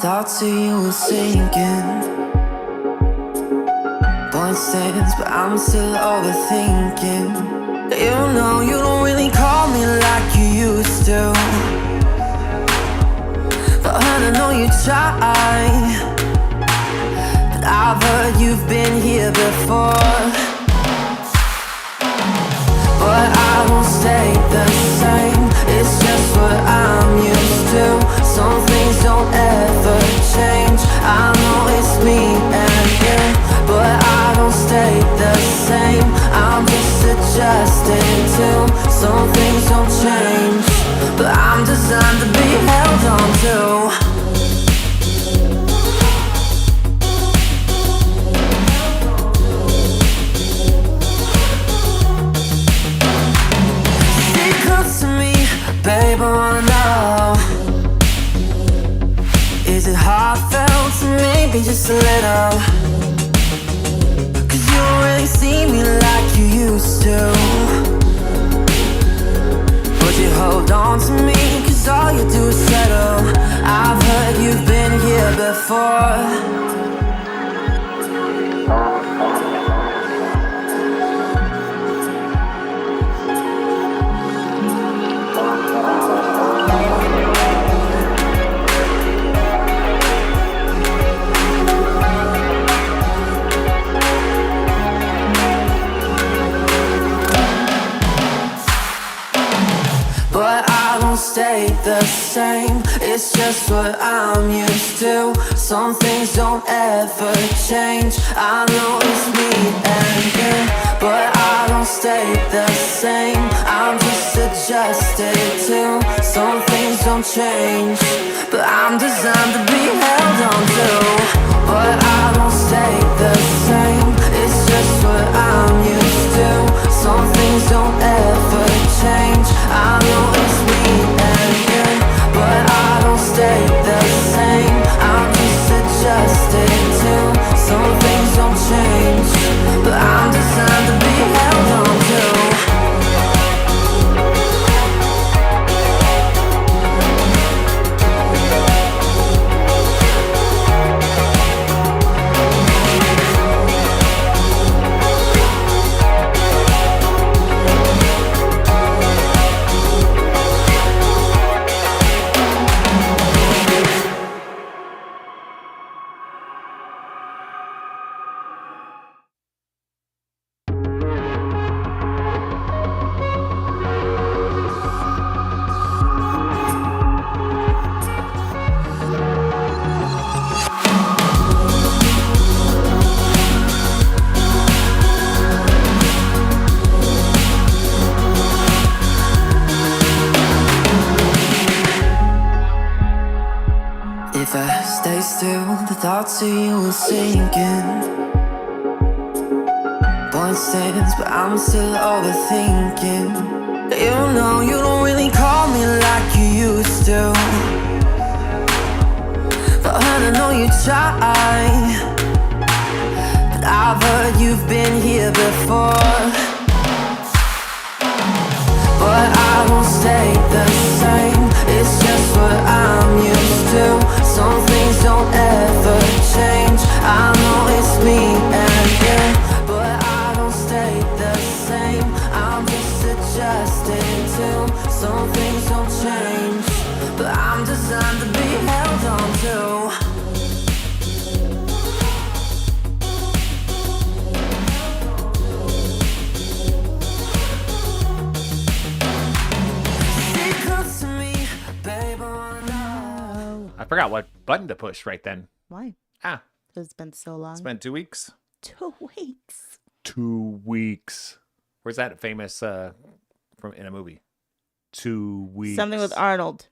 thoughts of you were sinking. Point stands, but I'm still overthinking. You know you don't really call me like you used to, but I know you try. But I've heard you've been here before. But I won't stay the same. It's just what I'm used to. Some things don't ever change. I know it's me and you, but I don't stay the same. I'm just adjusting to. Some things don't change, but I'm designed to be held on to. Babe, I wanna know, is it heartfelt or maybe just a little? Cause you don't really see me like you used to, but you hold on to me cause all you do is settle. I've heard you've been here before. But I don't stay the same. It's just what I'm used to. Some things don't ever change. I know it's me and you, but I don't stay the same. I'm just adjusted to. Some things don't change, but I'm designed to be held on to. But I don't stay the same. It's just what I'm used to. Some things don't ever change. I know it's me and you, but I don't stay the same. I'm just adjusted to. Some things don't change, but I'm designed to be held on to. If I stay still, the thoughts of you are sinking. Point stands, but I'm still overthinking. You know you don't really call me like you used to, but I know you try. But I've heard you've been here before. But I won't stay the same. It's just what I'm used to. Some things don't ever change. I know it's me and you, but I don't stay the same. I'm just adjusting to. Some things don't change, but I'm designed to be held on to. I forgot what button to push right then. Why? Ah, It's been so long. it's been 2 weeks. 2 weeks. 2 weeks. Where's that famous from in a movie? 2 weeks. Something with Arnold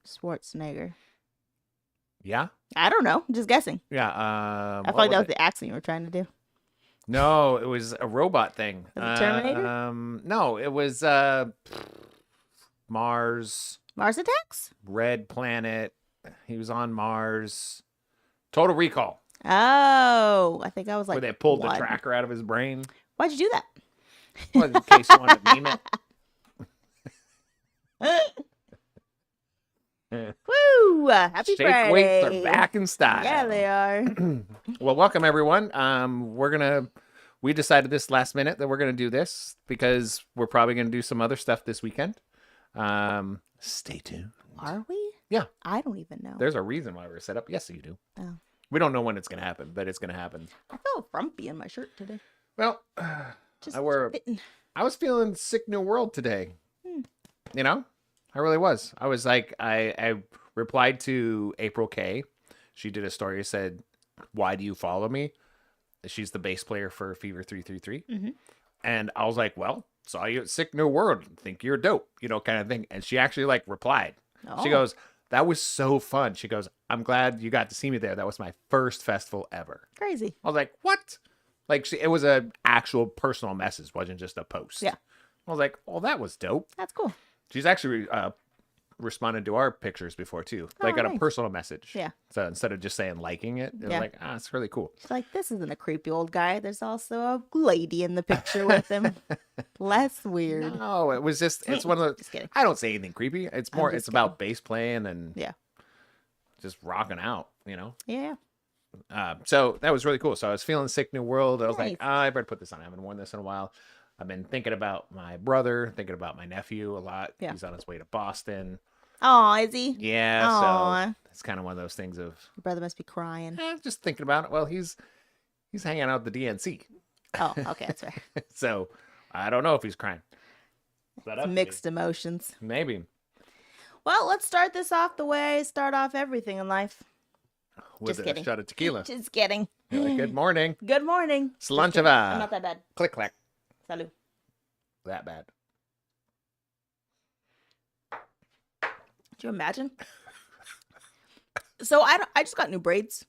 Schwarzenegger. Yeah? I don't know. Just guessing. Yeah. I feel like that was the accent you were trying to do. No, it was a robot thing. Was it Terminator? No, it was Mars. Mars Attacks? Red Planet. He was on Mars. Total Recall. Oh, I think I was like, where they pulled what? the tracker out of his brain. Why'd you do that? Well, in case you wanted to meme it. Woo! Happy Shake Friday. weights are back in style. Yeah, they are. Well, welcome everyone. We decided this last minute that we're gonna do this because we're probably gonna do some other stuff this weekend. Stay tuned. Are we? Yeah. I don't even know. There's a reason why we're set up. Yes, you do. Oh. We don't know when it's gonna happen, but it's gonna happen. I feel frumpy in my shirt today. Well, Just I was feeling sick new world today. You know, I really was. I was like, I replied to April K. She did a story that said, "Why do you follow me?" She's the bass player for Fever 333. Mm-hmm. And I was like, well, saw you at Sick New World. Think you're dope, kind of thing. And she actually like replied. Oh. She goes, that was so fun. She goes, I'm glad you got to see me there. That was my first festival ever. Crazy. I was like, what? Like it was an actual personal message, wasn't just a post. Yeah. I was like, oh, that was dope. That's cool. She's actually responded to our pictures before too, like on a nice. personal message. Yeah. So instead of just saying liking it, it was like, it's really cool. She's like, this isn't a creepy old guy. There's also a lady in the picture with him. Less weird. No, it was just, it's one of the, Just kidding. I don't say anything creepy. It's more, just it's about bass playing and Yeah. just rocking out, Yeah. So that was really cool. So I was feeling Sick New World. I was like, Nice. I better put this on. I haven't worn this in a while. I've been thinking about my brother, thinking about my nephew a lot. Yeah. He's on his way to Boston. Oh, is he? Yeah. Aw. So it's kind of one of those things of Your brother must be crying. just thinking about it. Well, he's hanging out at the DNC. Oh, okay, that's fair. So I don't know if he's crying. Is that up to me? Mixed emotions. Maybe. Well, let's start this off the way I start off everything in life. With Just a kidding. shot of tequila. Just kidding. You're like, good morning. Good morning. Just Slanchava. kidding. I'm not that bad. Click clack. Salud. That bad. Do you imagine? So I just got new braids.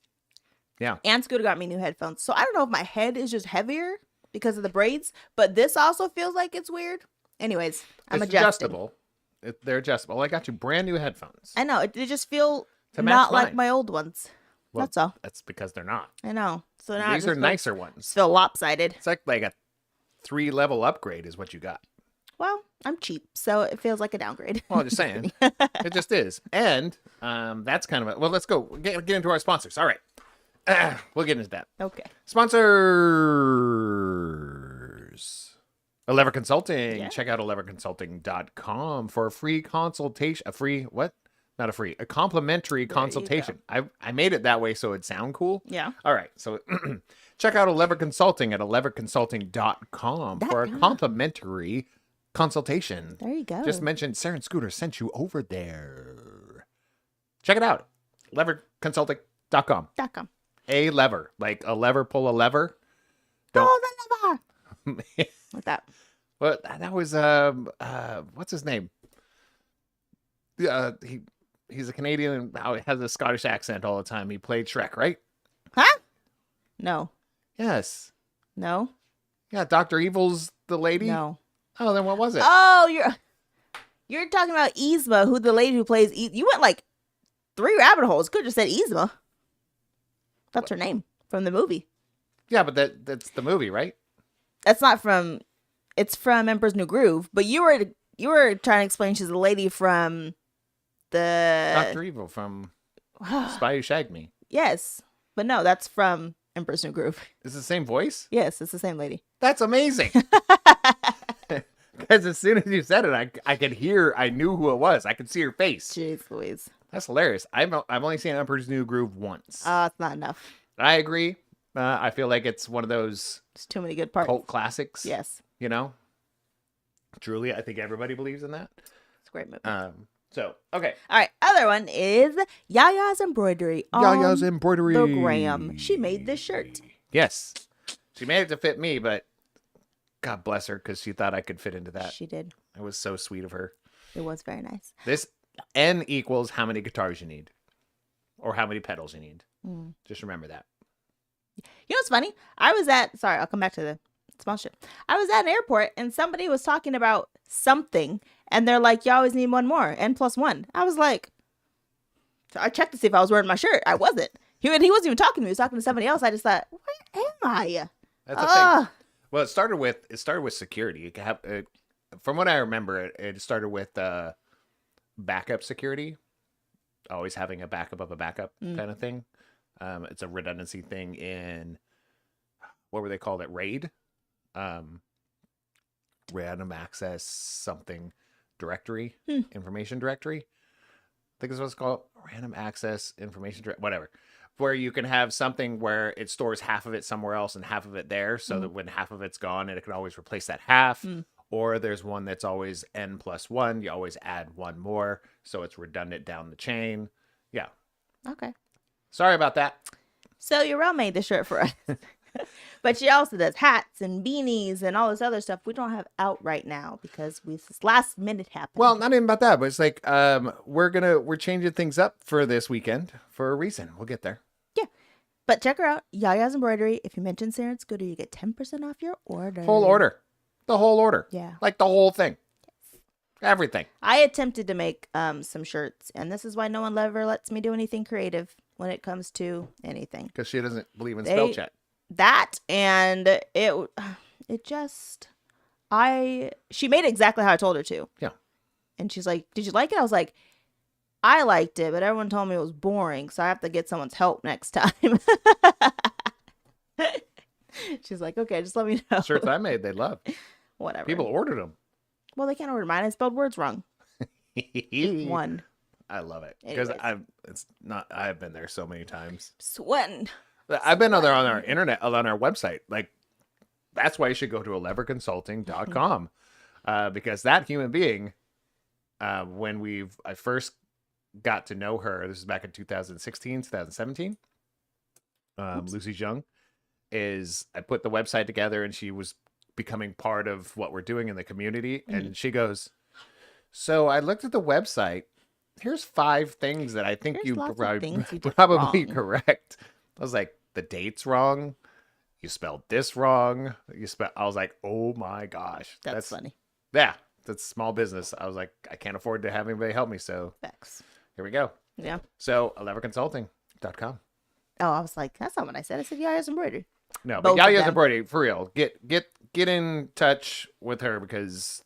Yeah. And Scooter got me new headphones. So I don't know if my head is just heavier because of the braids, but this also feels like it's weird. Anyways, I'm It's adjusting. adjustable. They're adjustable. I got you brand new headphones. I know. They just feel To match not like mine. my old ones. Well, That's all. That's because they're not. I know. So now These are nicer ones. Just feel lopsided. It's like a 3-level upgrade is what you got. Well, I'm cheap, so it feels like a downgrade. Well, I'm just saying. It just is. And that's kind of well, let's go. Get into our sponsors. All right. We'll get into that. Okay. Sponsors. Lever Consulting. Yeah. Check out leverconsulting.com for a free consultation. A free what? Not a free. A complimentary consultation. I made it that way so it'd sound cool. Yeah. All right. So check out Lever Consulting at leverconsulting.com for a complimentary consultation. There you go. Just mentioned Sarah and Scooter sent you over there. Check it out. Leverconsulting.com. .com. A lever. Like a lever, pull a lever. Don't. Oh, the lever. Like that. Well, that was what's his name? He's a Canadian and has a Scottish accent all the time. He played Shrek, right? Huh? No. Yes. No. Yeah, Dr. Evil's the lady. No. Oh, then what was it? Oh, you're talking about Yzma, who the lady who plays. You went like 3 rabbit holes. Could have just said Yzma. That's her name from the movie. Yeah, but that's the movie, right? That's not from. It's from Emperor's New Groove. But you were trying to explain she's a lady from the Dr. Evil from Spy Who Shagged Me. Yes, but no, that's from Emperor's New Groove. Is it the same voice? Yes, it's the same lady. That's amazing. Because as soon as you said it, I could hear. I knew who it was. I could see her face. Jeez Louise. That's hilarious. I've only seen Emperor's New Groove once. It's not enough. I agree. I feel like it's one of those There's too many good parts. cult classics. Yes, Truly, I think everybody believes in that. it's a great movie. So okay. All right, other one is Yaya's embroidery. Yaya's on embroidery. the gram. She made this shirt. Yes, she made it to fit me, but God bless her because she thought I could fit into that. She did. It was so sweet of her. It was very nice. This N equals how many guitars you need, or how many pedals you need. Mm. Just remember that. You know what's funny? Sorry, I'll come back to the sponsorship. I was at an airport and somebody was talking about something and they're like, you always need one more, N+1. I was like, so I checked to see if I was wearing my shirt. I wasn't. He wasn't even talking to me. He was talking to somebody else. I just thought, where am I? That's the thing. Well, it started with security. From what I remember, it started with backup security. always having a backup of a backup kind of thing. It's a redundancy thing in, what were they called it? RAID? Random access something directory, information directory. I think is what it's called. Random access information directory, whatever. Where you can have something where it stores half of it somewhere else and half of it there, so that when half of it's gone, it can always replace that half. Or there's one that's always n+1. You always add one more, so it's redundant down the chain. Yeah. Okay. Sorry about that. So your mom made the shirt for us. But she also does hats and beanies and all this other stuff we don't have out right now because this last minute happened. Well, not even about that, but it's like we're changing things up for this weekend for a reason. We'll get there. Yeah. But check her out, Yaya's Embroidery. If you mention Sarah and Scooter, you get 10% off your order. Whole order. The whole order. Yeah. Like the whole thing. Yes. Everything. I attempted to make some shirts, and this is why no one ever lets me do anything creative when it comes to anything. Because she doesn't believe in spell check. That, and she made it exactly how I told her to. Yeah. And she's like, did you like it? I was like, I liked it, but everyone told me it was boring, so I have to get someone's help next time. She's like, okay, just let me know. Shirts I made, they loved. Whatever. People ordered them. Well, they can't order mine. I spelled words wrong. Just one. I love it because Anyways. I've been there so many times. Sweating. I've been on our internet, on our website. Like, that's why you should go to eleverconsulting.com because that human being, when I first got to know her, this is back in 2016, 2017. Lucy Jung I put the website together and she was becoming part of what we're doing in the community. And she goes, so I looked at the website. Here's 5 things that I think you probably correct. I was like, the date's wrong. You spelled this wrong. I was like, oh my gosh. That's funny. Yeah. That's small business. I was like, I can't afford to have anybody help me. So Facts. here we go. Yeah. So eleverconsulting.com. Oh, I was like, that's not what I said. I said Yaya's Embroidery. No, Both but of Yaya's them. Embroidery, for real. Get in touch with her because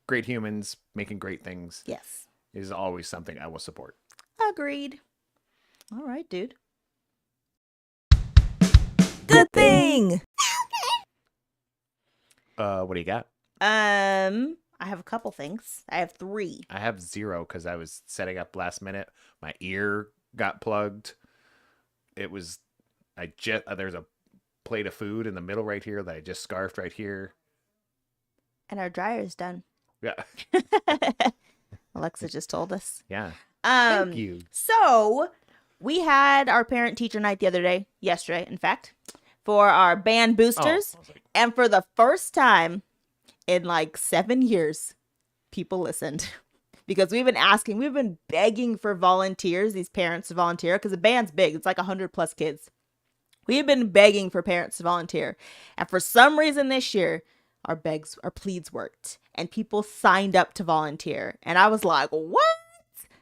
great humans making great things Yes. is always something I will support. Agreed. All right, dude. Good thing. What do you got? I have a couple things. I have 3. I have 0 because I was setting up last minute. My ear got plugged. There's a plate of food in the middle right here that I just scarfed right here. And our dryer's done. Yeah. Alexa just told us. Yeah. Thank you. So we had our parent teacher night yesterday, in fact, for our band boosters. And for the first time in like 7 years, people listened. Because we've been begging for volunteers, these parents to volunteer, because the band's big. It's like 100+ kids. We've been begging for parents to volunteer. And for some reason this year, our pleads worked. And people signed up to volunteer. And I was like, what?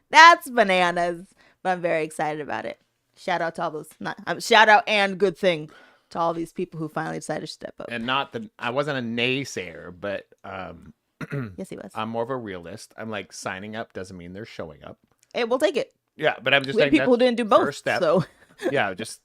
That's bananas. But I'm very excited about it. Shout out to all those, shout out and good thing to all these people who finally decided to step up. And I wasn't a naysayer, but Yes, he was. I'm more of a realist. I'm like, signing up doesn't mean they're showing up. Hey, we'll take it. Yeah, but I'm just We had saying people who didn't do both. first step. So Yeah, just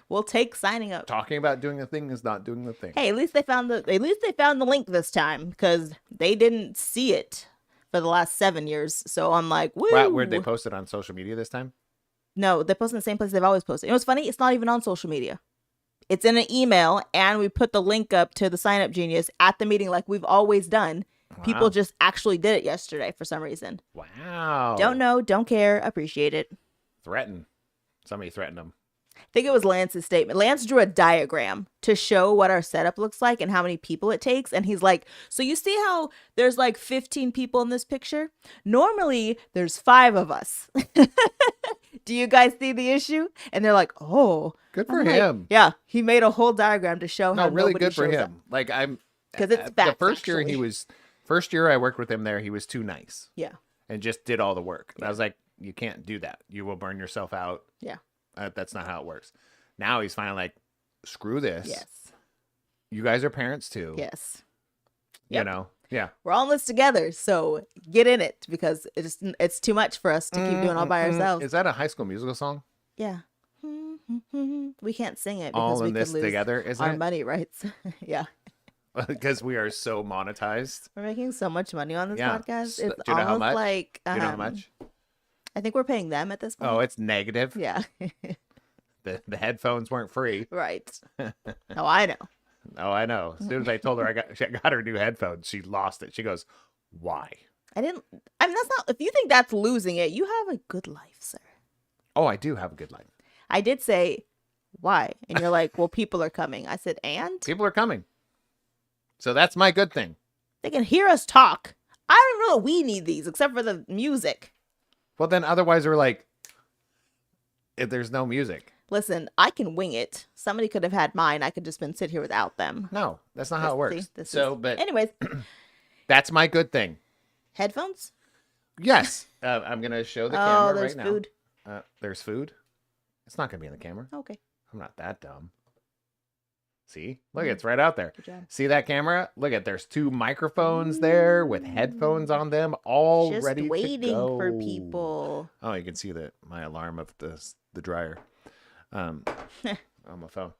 we'll take signing up. talking about doing the thing is not doing the thing. Hey, at least they found the link this time because they didn't see it for the last 7 years. So I'm like, woo. Where'd they post it on social media this time? No, they post in the same place they've always posted. It was funny. It's not even on social media. It's in an email, and we put the link up to the Sign Up Genius at the meeting like we've always done. Wow. People just actually did it yesterday for some reason. Wow. Don't know, don't care, appreciate it. Threaten. Somebody threatened them. I think it was Lance's statement. Lance drew a diagram to show what our setup looks like and how many people it takes. And he's like, so you see how there's like 15 people in this picture? Normally, there's 5 of us. Do you guys see the issue? And they're like, oh. Good for I'm like, him. yeah, he made a whole diagram to show how really nobody good for shows him. up. Like because it's the facts, first year actually. first year I worked with him there, he was too nice Yeah. and just did all the work. And I was like, you can't do that. You will burn yourself out. Yeah. That's not how it works. Now he's finally like, screw this. Yes. You guys are parents too. Yes. You Yep. know, Yeah. We're all in this together, so get in it because it's too much for us to keep doing all by ourselves. Is that a High School Musical song? Yeah. We can't sing it because All we in could this lose together, isn't our it? money rights. Yeah. Because we are so monetized. We're making so much money on this Yeah. podcast. Do It's you know how almost much? like Do you know how much? I think we're paying them at this point. Oh, it's negative. Yeah. The headphones weren't free. Right. Oh, I know. Oh, I know. As soon as I told her she got her new headphones, she lost it. She goes, "Why?" I mean, that's not, if you think that's losing it, you have a good life, sir. Oh, I do have a good life. I did say, why? And you're like, well, people are coming. I said, and? People are coming. So that's my good thing. They can hear us talk. I don't know that we need these except for the music. Well, then otherwise we're like, if there's no music. Listen, I can wing it. Somebody could have had mine. I could just been sit here without them. No, that's not how it works. But anyways, that's my good thing. headphones? Yes. I'm going to show the camera there's right food. now. There's food. It's not going to be in the camera. Okay. I'm not that dumb. See? Look, it's right out there. Good job. See that camera? Look at there's 2 microphones there with headphones on them, all Just ready waiting to go. for people. Oh, you can see my alarm of the dryer on my phone.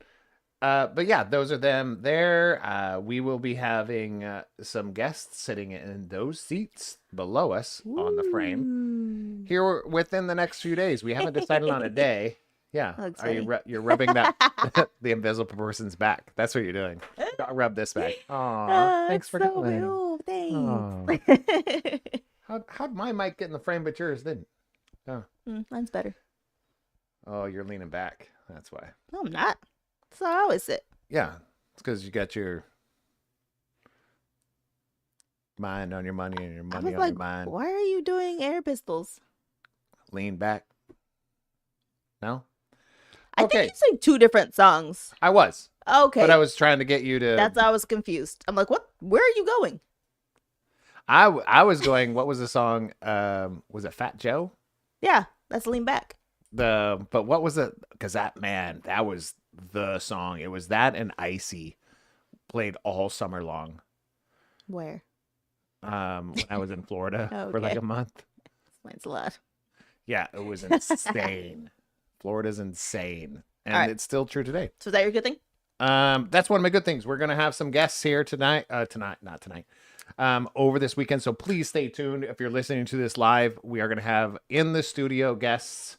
But yeah, those are them there. We will be having some guests sitting in those seats below us on the frame here within the next few days. We haven't decided on a day. Yeah. Are you you're rubbing that the invisible person's back? That's what you're doing. Rub this back. Aw, thanks for coming. Cool. Thanks. How'd my mic get in the frame but yours didn't? Oh. Mine's better. Oh, you're leaning back. That's why. No, I'm not. That's how I always sit. Yeah, it's because you got your mind on your money and your I money was on like, your mind. why are you doing air pistols? Lean back. No? I Okay. think you sang 2 different songs. I was. Okay. But I was trying to get you to... That's I was confused. I'm like, what? Where are you going? I was going, what was the song? Was it Fat Joe? Yeah, that's Lean Back. But what was it? Because that was the song. It was that and Icy played all summer long. Where? When I was in Florida for like Okay. a month. Explains a lot. Yeah, it was insane. Florida's insane. And All right. it's still true today. So is that your good thing? That's one of my good things. We're gonna have some guests here tonight. Not tonight. Over this weekend. So please stay tuned. If you're listening to this live, we are gonna have in the studio guests.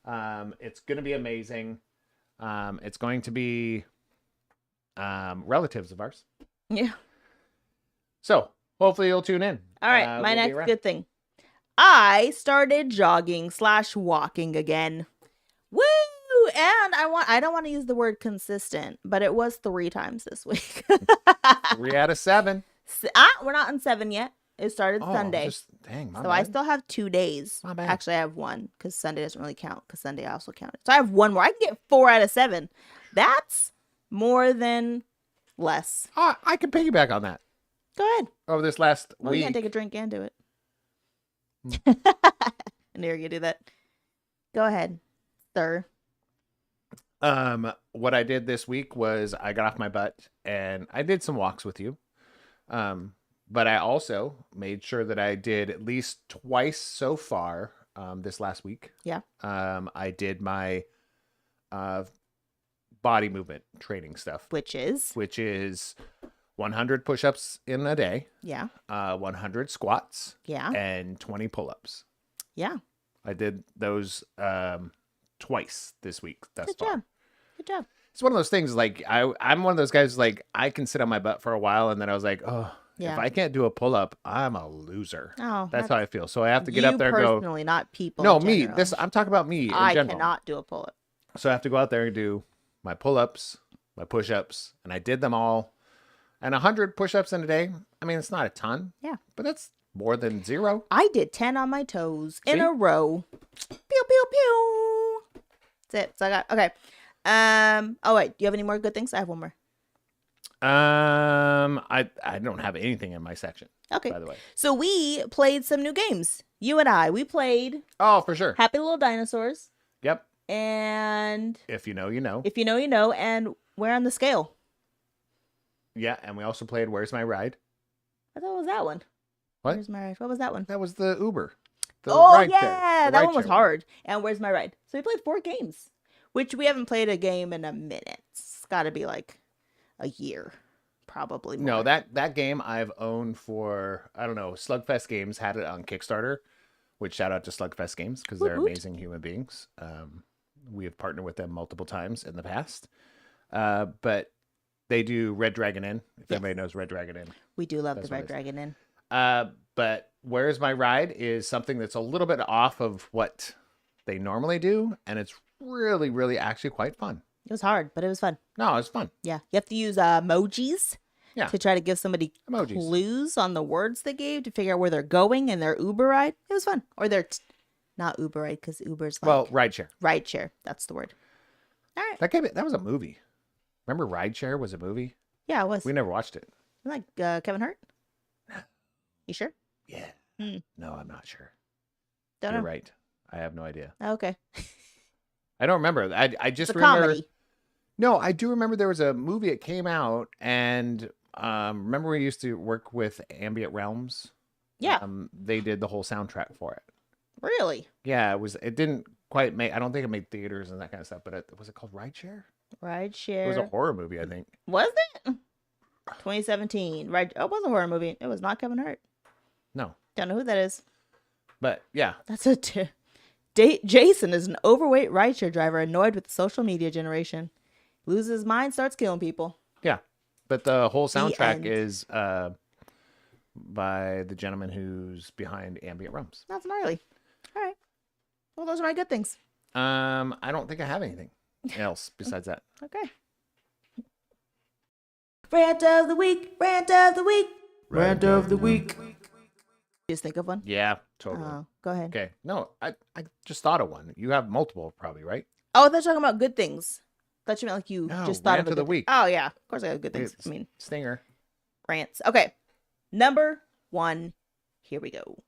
It's gonna be amazing. It's going to be relatives of ours. Yeah. So hopefully you'll tune in. All right. My we'll be next around. good thing. I started jogging/walking again. Woo! And I don't want to use the word consistent, but it was 3 times this week. 3 out of 7. We're not on 7 yet. It started Sunday. Dang, my So I bad. still have 2 days. My bad. Actually, I have 1 because Sunday doesn't really count because Sunday I also counted. So I have 1 more. I can get 4 out of 7. That's more than less. I can piggyback on that. Go ahead. Over this last Well, you week. can't take a drink and do it. I knew you were gonna do that. Go ahead, sir. What I did this week was I got off my butt and I did some walks with you. But I also made sure that I did at least twice so far this last week. Yeah. I did my body movement training stuff, Which is 100 push-ups in a day, yeah, 100 squats, yeah, and 20 pull-ups. yeah. I did those twice this week thus Good far. job. Good job. It's one of those things like I'm one of those guys like I can sit on my butt for a while and then I was like, oh, Yeah. if I can't do a pull-up, I'm a loser. Oh, That's how I feel. So I have to get you up there and go. personally, not people. No, in me. general. I'm talking about me in I general. cannot do a pull up. So I have to go out there and do my pull-ups, my push-ups, and I did them all. And 100 push-ups in a day. I mean, it's not a ton. Yeah. But that's more than 0. I did 10 on my toes in See? a row. Pew pew pew. That's it. So I got okay. Oh wait, do you have any more good things? I have 1 more. I don't have anything in my section. Okay. By the way. So we played some new games. You and I. We played Oh, for sure. Happy Little Dinosaurs Yep. and If you know, you know. If You Know, You Know, and Where on the Scale. Yeah, and we also played Where's My Ride? I thought it was that one. What? Where's my ride? What was that one? That was the Uber. The Oh ride share. yeah, The that ride one was share hard. And where's my ride? So we played 4 games, which we haven't played a game in a minute. It's got to be like a year, probably more. No, that game I've owned for, I don't know, Slugfest Games had it on Kickstarter, which shout out to Slugfest Games because they're amazing human beings. We have partnered with them multiple times in the past. But they do Red Dragon Inn, if anybody knows Red Dragon Inn. We do love That's the what Red it is. Dragon Inn. But Where's My Ride is something that's a little bit off of what they normally do, and it's really, really actually quite fun. It was hard, but it was fun. No, it's fun. Yeah, you have to use emojis to try to give somebody clues on the words they gave to figure out where they're going in their Uber ride. It was fun. Or their, not Uber ride, because Uber's like... Well, rideshare. Rideshare, that's the word. All right. That was a movie. Remember Rideshare was a movie? Yeah, it was. We never watched it. Like Kevin Hart? You sure? Yeah. No, I'm not sure. Don't You're know. right. I have no idea. Okay. I don't remember. I just It's a remember. comedy. No, I do remember there was a movie that came out, and remember we used to work with Ambient Realms. Yeah. They did the whole soundtrack for it. Really? Yeah, it was. It didn't quite make. I don't think it made theaters and that kind of stuff. But was it called Rideshare? Rideshare. It was a horror movie, I think. Was it? 2017. Right. Oh, it was a horror movie. It was not Kevin Hart. No, Don't know who that is. but yeah, That's a. Jason is an overweight rideshare driver annoyed with the social media generation. Loses his mind, starts killing people. yeah. But the whole soundtrack end. is by the gentleman who's behind Ambient Realms. That's gnarly. All right. Well, those are my good things. I don't think I have anything else besides that. Okay. Rant of the week. Rant of the week. Rant of the week. Just think of one. Yeah, totally. Go ahead. Okay. No, I just thought of one. You have multiple, probably, right? Oh, they're talking about good things. Thought you meant like you No, just thought rant of a of the good week. Oh yeah, of course I have good things. It's I mean, Stinger. rants. Okay, number 1. Here we go.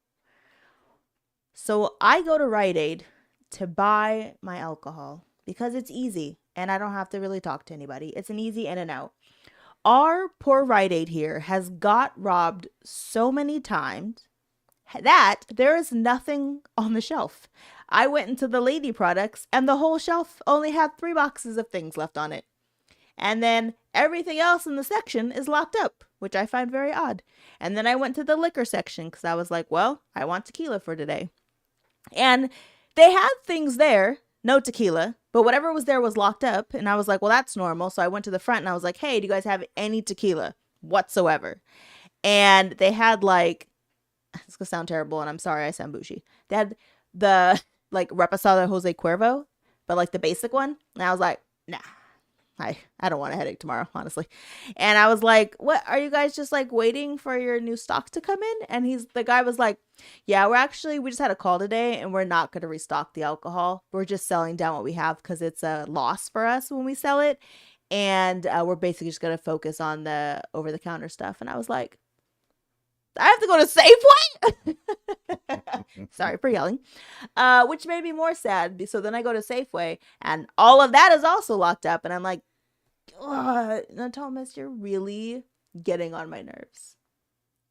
So I go to Rite Aid to buy my alcohol because it's easy and I don't have to really talk to anybody. It's an easy in and out. Our poor Rite Aid here has got robbed so many times that there is nothing on the shelf. I went into the lady products and the whole shelf only had 3 boxes of things left on it. And then everything else in the section is locked up, which I find very odd. And then I went to the liquor section because I was like, well, I want tequila for today. And they had things there, no tequila, but whatever was there was locked up. And I was like, well, that's normal. So I went to the front and I was like, hey, do you guys have any tequila whatsoever? And they had like, it's going to sound terrible and I'm sorry I sound bougie. They had the like Reposado Jose Cuervo, but like the basic one. And I was like, nah. I don't want a headache tomorrow, honestly. And I was like, what, are you guys just like waiting for your new stock to come in? And the guy was like, yeah, we just had a call today and we're not going to restock the alcohol. We're just selling down what we have because it's a loss for us when we sell it. And we're basically just going to focus on the over-the-counter stuff. And I was like, I have to go to Safeway? Sorry for yelling. Which made me more sad. So then I go to Safeway and all of that is also locked up. And I'm like, no, Thomas, you're really getting on my nerves.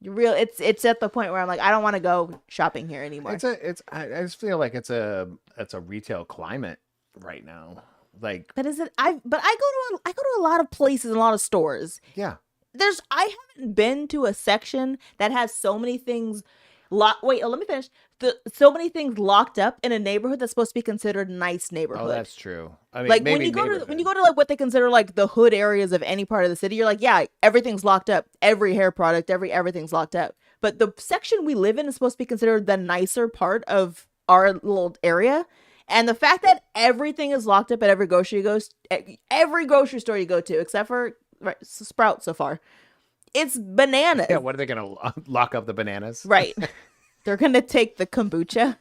It's at the point where I'm like, I don't want to go shopping here anymore. I just feel like it's a retail climate right now. Like, but I go to a lot of places, a lot of stores. Yeah. I haven't been to a section that has so many things let me finish. So many things locked up in a neighborhood that's supposed to be considered a nice neighborhood. Oh, that's true. I mean, like maybe when you go to like what they consider like the hood areas of any part of the city, you're like, yeah, everything's locked up. Every hair product, everything's locked up. But the section we live in is supposed to be considered the nicer part of our little area. And the fact that everything is locked up at every grocery store you go to, except for Sprouts so far, it's bananas. Yeah, what are they going to lock up the bananas? Right. They're going to take the kombucha.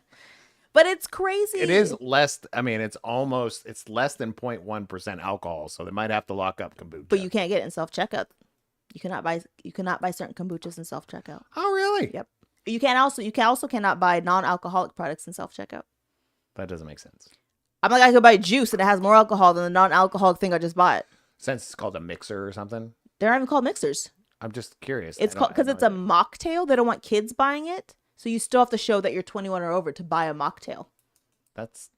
But it's crazy. It is less. I mean, it's less than 0.1% alcohol, so they might have to lock up kombucha. But you can't get it in self-checkout. You cannot buy certain kombuchas in self-checkout. Oh, really? Yep. You also cannot buy non-alcoholic products in self-checkout. That doesn't make sense. I'm like, I could buy juice and it has more alcohol than the non-alcoholic thing I just bought. Since it's called a mixer or something. They're not even called mixers. I'm just curious. It's I called don't- I because have it's no a idea. mocktail. They don't want kids buying it, so you still have to show that you're 21 or over to buy a mocktail. That's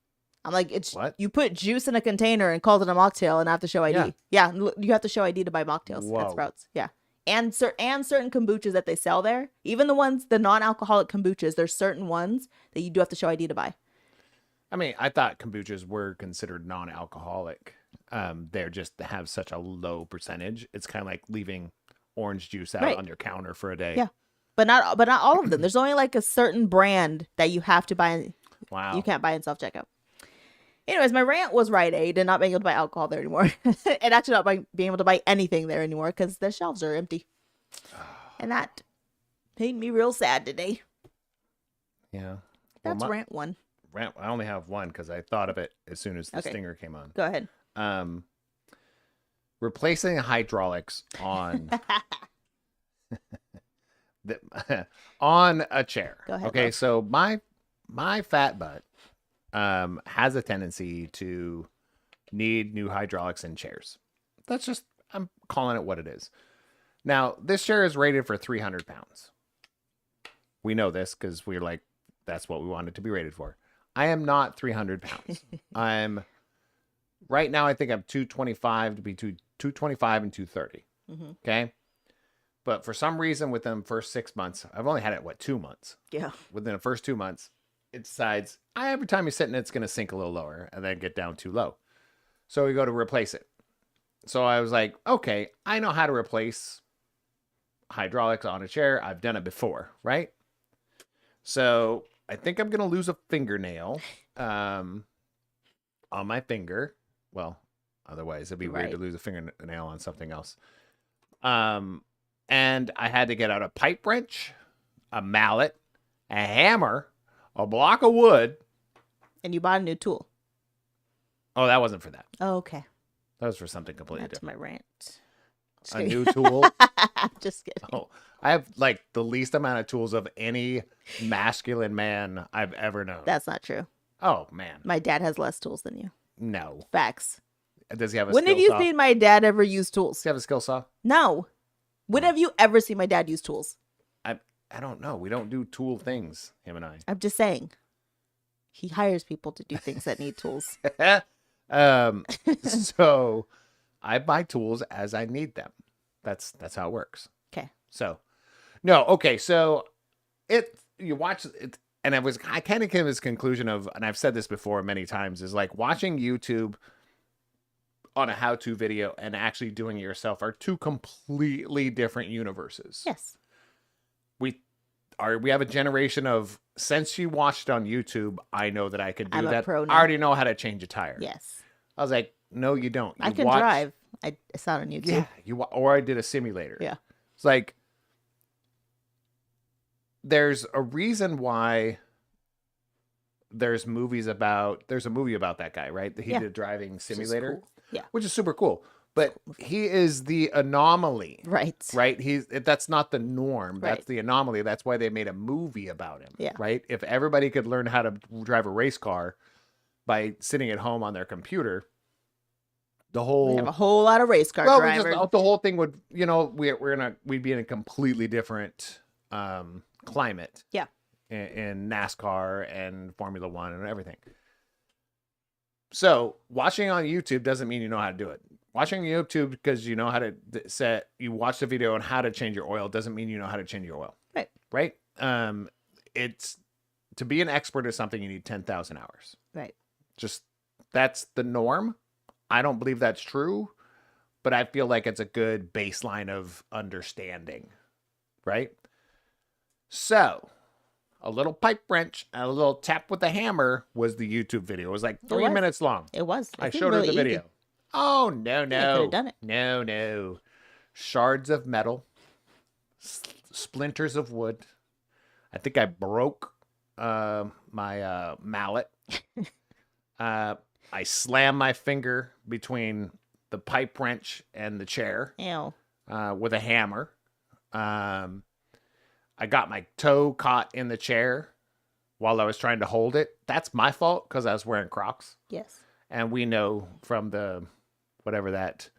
I'm like, it's What? you put juice in a container and called it a mocktail, and I have to show ID. Yeah. You have to show ID to buy mocktails Whoa. at Sprouts. Yeah, and certain kombuchas that they sell there, even the non-alcoholic kombuchas, there's certain ones that you do have to show ID to buy. I mean, I thought kombuchas were considered non-alcoholic. They're just have such a low percentage. It's kind of like leaving orange juice out Right. on your counter for a day. Yeah, but not all of them. There's only like a certain brand that you have to buy. Wow. You can't buy in self checkout. Anyways, my rant was Rite Aid and not being able to buy alcohol there anymore, and actually not being able to buy anything there anymore because the shelves are empty, and that made me real sad today. Yeah. That's rant one. Rant. I only have one because I thought of it as soon as the Okay. stinger came on. Go ahead. Replacing hydraulics on on a chair. Go ahead, Okay, love. so my fat butt has a tendency to need new hydraulics in chairs. That's just, I'm calling it what it is. Now, this chair is rated for 300 pounds. We know this because we're like, that's what we want it to be rated for. I am not 300 pounds. I'm right now, I think I'm 225 to be 225 and 230. Mm-hmm. Okay. But for some reason, within the first 6 months, I've only had it, 2 months? Yeah. Within the first 2 months, it decides every time you sit in it, it's going to sink a little lower and then get down too low. So we go to replace it. So I was like, okay, I know how to replace hydraulics on a chair. I've done it before, right? So I think I'm going to lose a fingernail on my finger. Well, otherwise it'd be weird Right. to lose a fingernail on something else. And I had to get out a pipe wrench, a mallet, a hammer, a block of wood. And you bought a new tool. Oh, that wasn't for that. Oh, okay. That was for something completely That's different. my rant. Just A kidding. new tool. Just kidding. Oh, I have like the least amount of tools of any masculine man I've ever known. That's not true. Oh man, My dad has less tools than you. no. Facts. Does he have a When skill have you saw? seen my dad ever use Does tools? he have a skill saw? No. When have you ever seen my dad use tools? I don't know. We don't do tool things, him and I. I'm just saying. He hires people to do things that need tools. So I buy tools as I need them. That's how it works. Okay. So no, okay. So you watch it, and I kind of came to this conclusion of, and I've said this before many times, is like watching YouTube on a how-to video and actually doing it yourself are two completely different universes. Yes. We have a generation of, since you watched on YouTube, I know that I can do I'm a that. pro now. I already know how to change a tire. Yes. I was like, no, you don't. I You can watch- drive. I saw it on YouTube. Yeah, or I did a simulator. Yeah. It's like there's a reason why there's a movie about that guy, right? He Yeah. did a driving Which is simulator, cool. Yeah. which is super cool. But he is the anomaly, Right. right? That's not the norm. Right. That's the anomaly. That's why they made a movie about him. Yeah. Right. If everybody could learn how to drive a race car by sitting at home on their computer, the whole We have a whole lot of race car well, drivers. the whole thing would, we'd be in a completely different climate. Yeah. In NASCAR and Formula One and everything. So watching on YouTube doesn't mean you know how to do it. Watching YouTube because you know how to you watch the video on how to change your oil doesn't mean you know how to change your oil. Right. Right. It's to be an expert at something, you need 10,000 hours. Right. Just that's the norm. I don't believe that's true, but I feel like it's a good baseline of understanding, right? So, a little pipe wrench and a little tap with a hammer was the YouTube video. It was like 3 was. minutes long. It was. I It seemed showed her really the easy. video. Oh, no, Yeah, no. could've done it. No. Shards of metal, splinters of wood. I think I broke my mallet. I slammed my finger between the pipe wrench and the chair Ew. with a hammer. I got my toe caught in the chair while I was trying to hold it. That's my fault because I was wearing Crocs. Yes. And we know from the whatever that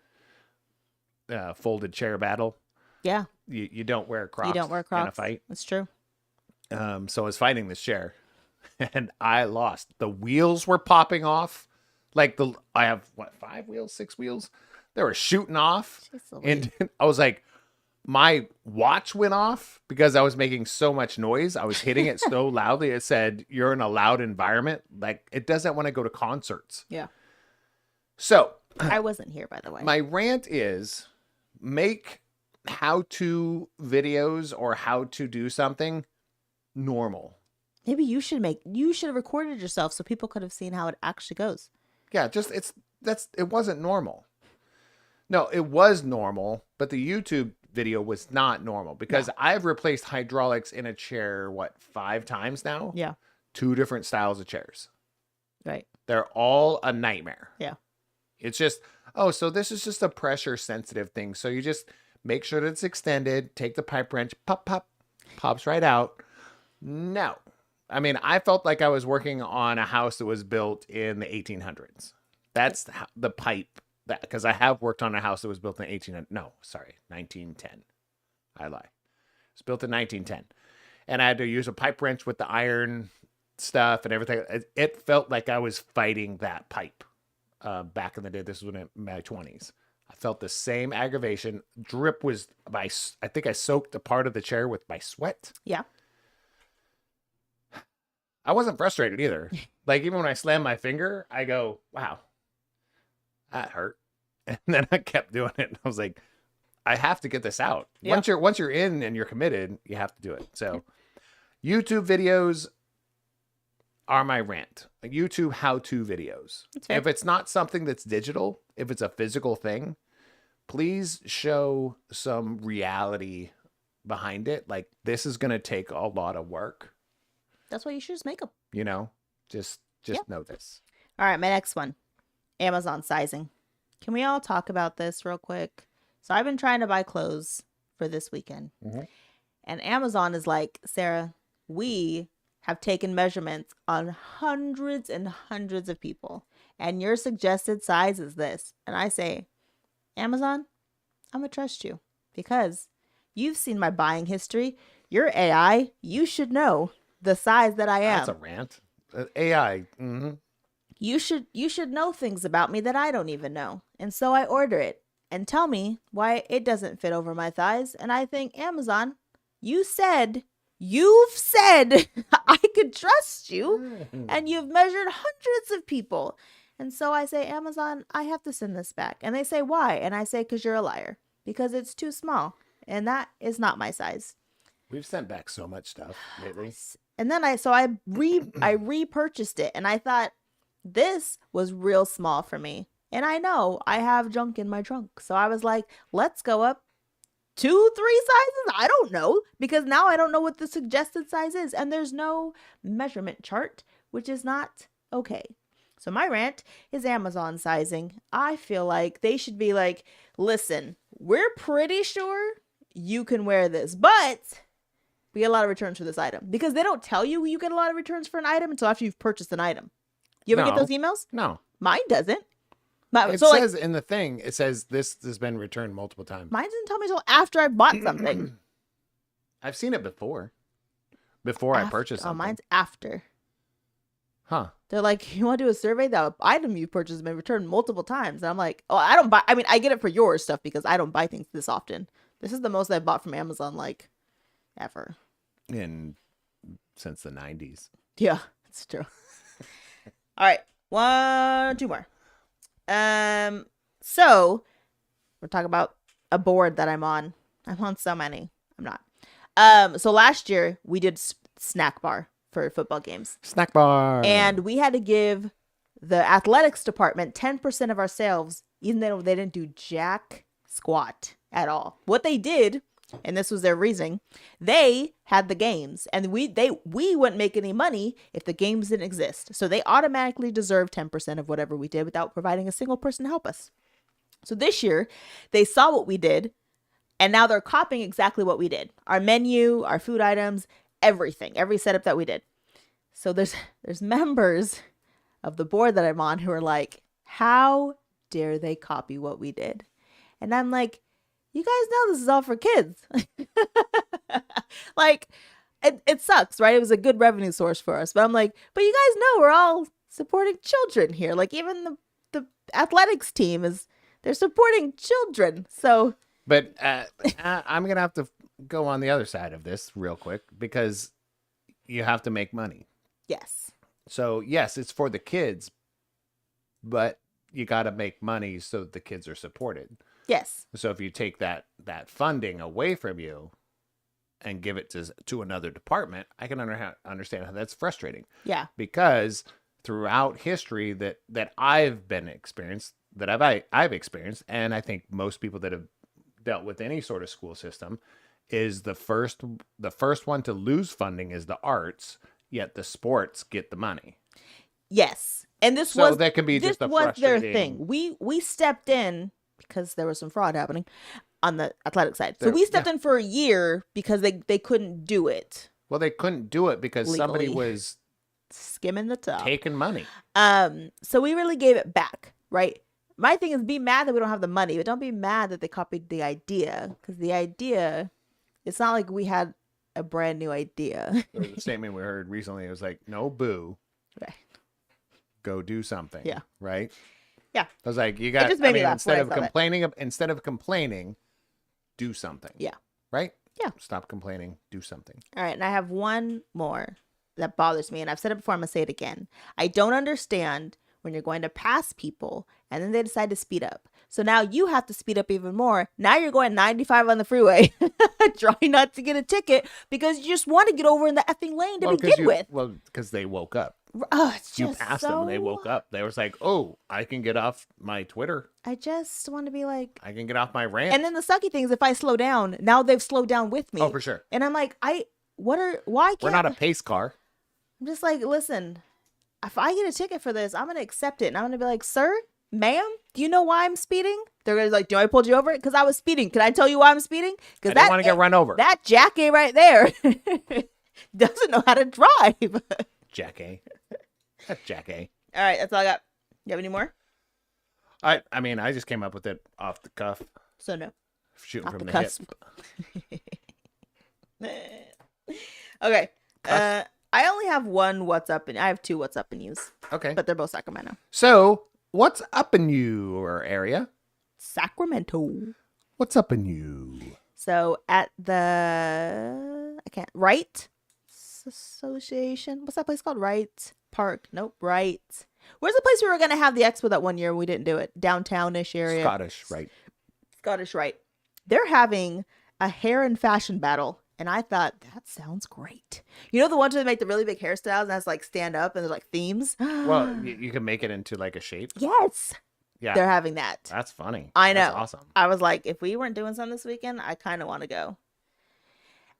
folded chair battle Yeah. You don't wear Crocs. You don't wear Crocs. In a fight. That's true. So I was fighting this chair, and I lost. The wheels were popping off. Like I have what, 5 wheels, 6 wheels. They were shooting off, and I was like, my watch went off because I was making so much noise. I was hitting it so loudly. It said, "You're in a loud environment." Like it doesn't want to go to concerts. Yeah. So I wasn't here, by the way. my rant is make how-to videos or how to do something normal. Maybe you should have recorded yourself so people could have seen how it actually goes. Yeah, it wasn't normal. No, it was normal, but the YouTube video was not normal because I've replaced hydraulics in a chair, 5 times now? Yeah. 2 different styles of chairs. Right. They're all a nightmare. Yeah. It's just, so this is just a pressure sensitive thing. So you just make sure that it's extended, take the pipe wrench, pops right out. No. I mean, I felt like I was working on a house that was built in the 1800s. That's the pipe. Because I have worked on a house that was built in 1910. I lie. It was built in 1910. And I had to use a pipe wrench with the iron stuff and everything. It felt like I was fighting that pipe back in the day. This was in my 20s. I felt the same aggravation. Drip was I think I soaked a part of the chair with my sweat. Yeah. I wasn't frustrated either. Like even when I slammed my finger, I go, wow, that hurt. And then I kept doing it. And I was like, I have to get this out. Yeah. Once you're in and you're committed, you have to do it. So YouTube videos are my rant. Like YouTube how-to videos. If it's not something that's digital, if it's a physical thing, please show some reality behind it. Like this is going to take a lot of work. That's why you should just make them. Just know this. All right, my next one. Amazon sizing. Can we all talk about this real quick? So I've been trying to buy clothes for this weekend. Mm-hmm. And Amazon is like, Sarah, we have taken measurements on hundreds and hundreds of people. And your suggested size is this. And I say, Amazon, I'm going to trust you because you've seen my buying history. You're AI. You should know the size that I am. That's a rant. AI. Mm-hmm. You should know things about me that I don't even know. And so I order it and tell me why it doesn't fit over my thighs. And I think, Amazon, you've said I could trust you, and you've measured hundreds of people. And so I say, Amazon, I have to send this back. And they say, why? And I say, because you're a liar, because it's too small. And that is not my size. We've sent back so much stuff lately. And then I repurchased it, and I thought, this was real small for me. And I know I have junk in my trunk. So I was like, let's go up 2-3 sizes. I don't know, because now I don't know what the suggested size is. And there's no measurement chart, which is not okay. So my rant is Amazon sizing. I feel like they should be like, listen, we're pretty sure you can wear this, but we get a lot of returns for this item. Because they don't tell you get a lot of returns for an item until after you've purchased an item. You ever get those emails? No. Mine doesn't. It says in the thing, it says this has been returned multiple times. Mine didn't tell me until after I bought something. I've seen it before. Before I purchased something. Oh, mine's after. Huh. They're like, you want to do a survey? That item you purchased has been returned multiple times. And I'm like, oh, I don't buy. I mean, I get it for your stuff because I don't buy things this often. This is the most I've bought from Amazon, like, ever. Since the 90s. Yeah, it's true. All right, 2 more. So we're talking about a board that I'm on. I'm on so many. I'm not. So last year we did snack bar for football games. Snack bar. And we had to give the athletics department 10% of our sales, even though they didn't do jack squat at all. What they did, and this was their reasoning, they had the games, and we wouldn't make any money if the games didn't exist. So they automatically deserved 10% of whatever we did without providing a single person to help us. So this year, they saw what we did, and now they're copying exactly what we did. Our menu, our food items, everything, every setup that we did. So there's members of the board that I'm on who are like, how dare they copy what we did? And I'm like, you guys know this is all for kids. Like, it sucks, right? It was a good revenue source for us. But I'm like, but you guys know we're all supporting children here. Like, even the athletics team they're supporting children. So, But I'm gonna have to go on the other side of this real quick because you have to make money. yes. So yes, it's for the kids, but you got to make money so that the kids are supported. Yes. So if you take that funding away from you and give it to another department, I can understand how that's frustrating. Yeah. Because throughout history that I've experienced, and I think most people that have dealt with any sort of school system, is the first one to lose funding is the arts, yet the sports get the money. Yes. And this So was that can be this just a was their frustrating- thing. We stepped in because there was some fraud happening on the athletic side. So There- we stepped in for a year because they couldn't do it. Well, they couldn't do it because somebody Legally. was Skimming the top. taking money. So we really gave it back, right? My thing is be mad that we don't have the money, but don't be mad that they copied the idea, because the idea, it's not like we had a brand new idea. There was a statement we heard recently. It was like, no boo, Right. go do something. Yeah. Right. Yeah. I was like, you got. just made me laugh instead when I of saw that. complaining, do something. Yeah. Right. Yeah. Stop complaining. Do something. All right, and I have one more that bothers me, and I've said it before, I'm going to say it again. I don't understand when you're going to pass people, and then they decide to speed up. So now you have to speed up even more. Now you're going 95 on the freeway, trying not to get a ticket because you just want to get over in the effing lane to begin with. Well, because they woke up. Oh, it's You just passed them and they woke up. They was like, oh, I can get off my Twitter. I just want to be like, I can get off my rant. and then the sucky thing is if I slow down, now they've slowed down with me. Oh, for sure. And I'm like, why can't We're not a pace car. I'm just like, listen, if I get a ticket for this, I'm going to accept it. And I'm going to be like, sir, ma'am, do you know why I'm speeding? They're going to be like, do you know I pulled you over? Because I was speeding. Can I tell you why I'm speeding? I Because didn't want to get run over. that Jackie right there doesn't know how to drive. Jackie. That's Jackie. All right, that's all I got. You have any more? I mean, I just came up with it off the cuff, So no. shooting Off from the the cusp. hip. Okay. Cusp. I only have one what's up, and I have two what's up in use, Okay. but they're both Sacramento. So, what's up in your area? Sacramento. What's up in you? So at Wright Association. What's that place called? Wright Park. Nope. Wright. Where's the place we were gonna have the expo that one year and we didn't do it? Downtownish area. Scottish, right? Scottish Rite. They're having a hair and fashion battle. And I thought, that sounds great. You know the ones where they make the really big hairstyles and has like stand up and there's like themes? Well, you can make it into like a shape. Yes. Yeah. They're having that. That's funny. I know. That's awesome. I was like, if we weren't doing something this weekend, I kind of want to go.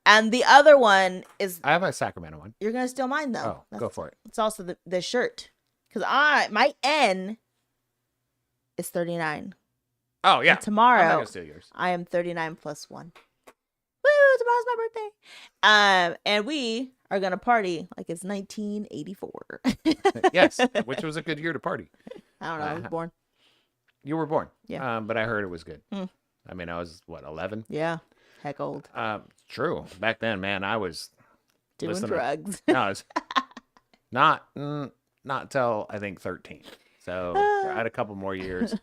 And the other one is, I have a Sacramento one. you're going to steal mine though. Oh, go for it. It's also the shirt. Because my N is 39. Oh, yeah. And tomorrow, I'm not going to steal yours. I am 39 plus 1. Woo, tomorrow's my birthday. And we are going to party like it's 1984. Yes, which was a good year to party. I don't know. I was born. You were born. Yeah. But I heard it was good. Hmm. I mean, I was, 11? Yeah. Heck old. True. Back then, man, I was Doing listening to- drugs. No, I was not till I think 13. So I had a couple more years.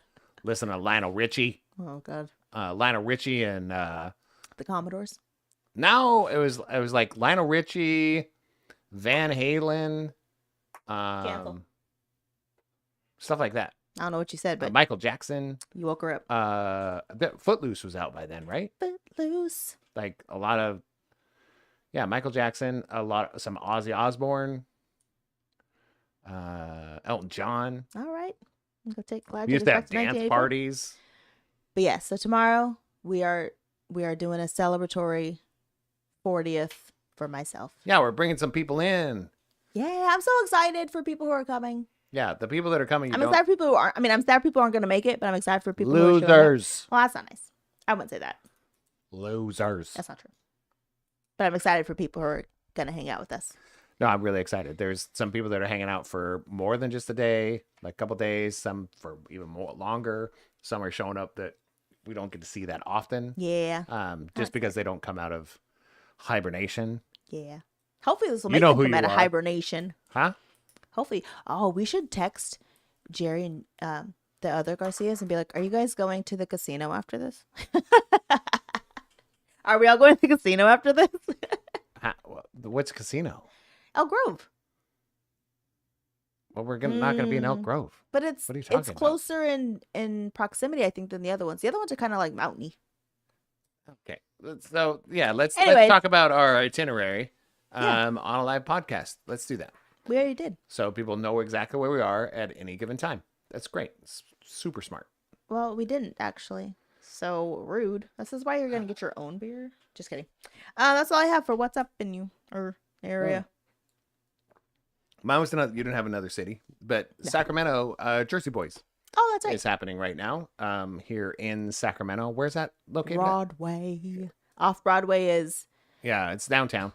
Listen to Lionel Richie. Oh, God. Lionel Richie and The Commodores. now it was like Lionel Richie, Van Halen, Cancel. stuff like that. I don't know what you said, but Michael Jackson. you woke her up. Footloose was out by then, right? Footloose. Like a lot of, yeah, Michael Jackson, some Ozzy Osbourne, Elton John. All right. I'm gonna glad We you used to have back to dance 1984. parties. But yeah, so tomorrow we are doing a celebratory 40th for myself. Yeah, we're bringing some people in. Yeah, I'm so excited for people who are coming. Yeah, the people that are coming. I'm excited for people who aren't. I mean, I'm sad people aren't going to make it, but I'm excited for people who are showing up. Losers. Well, that's not nice. I wouldn't say that. Losers. That's not true. But I'm excited for people who are going to hang out with us. No, I'm really excited. There's some people that are hanging out for more than just a day, like a couple days, some for even more longer. Some are showing up that we don't get to see that often. Yeah. Just because they don't come out of hibernation. Yeah. Hopefully this will You make know them who come out you of are. hibernation. Huh? Hopefully. Oh, we should text Jerry and the other Garcias and be like, are you guys going to the casino after this? Are we all going to the casino after this? What's casino? Elk Grove. Well, we're not going to be in Elk Grove. But it's What are you talking about? closer in proximity, I think, than the other ones. The other ones are kind of like mountainy. Okay. So, yeah, let's Anyways. talk about our itinerary Yeah. on a live podcast. Let's do that. We already did. So people know exactly where we are at any given time. That's great. It's super smart. Well, we didn't actually. So rude. This is why you're gonna get your own beer. Just kidding. That's all I have for what's up in you or area. Mine was you didn't have another city, but No. Sacramento, Jersey Boys Oh, that's right. is happening right now. Here in Sacramento. Where's that located? Broadway. Off Broadway is Yeah, it's downtown.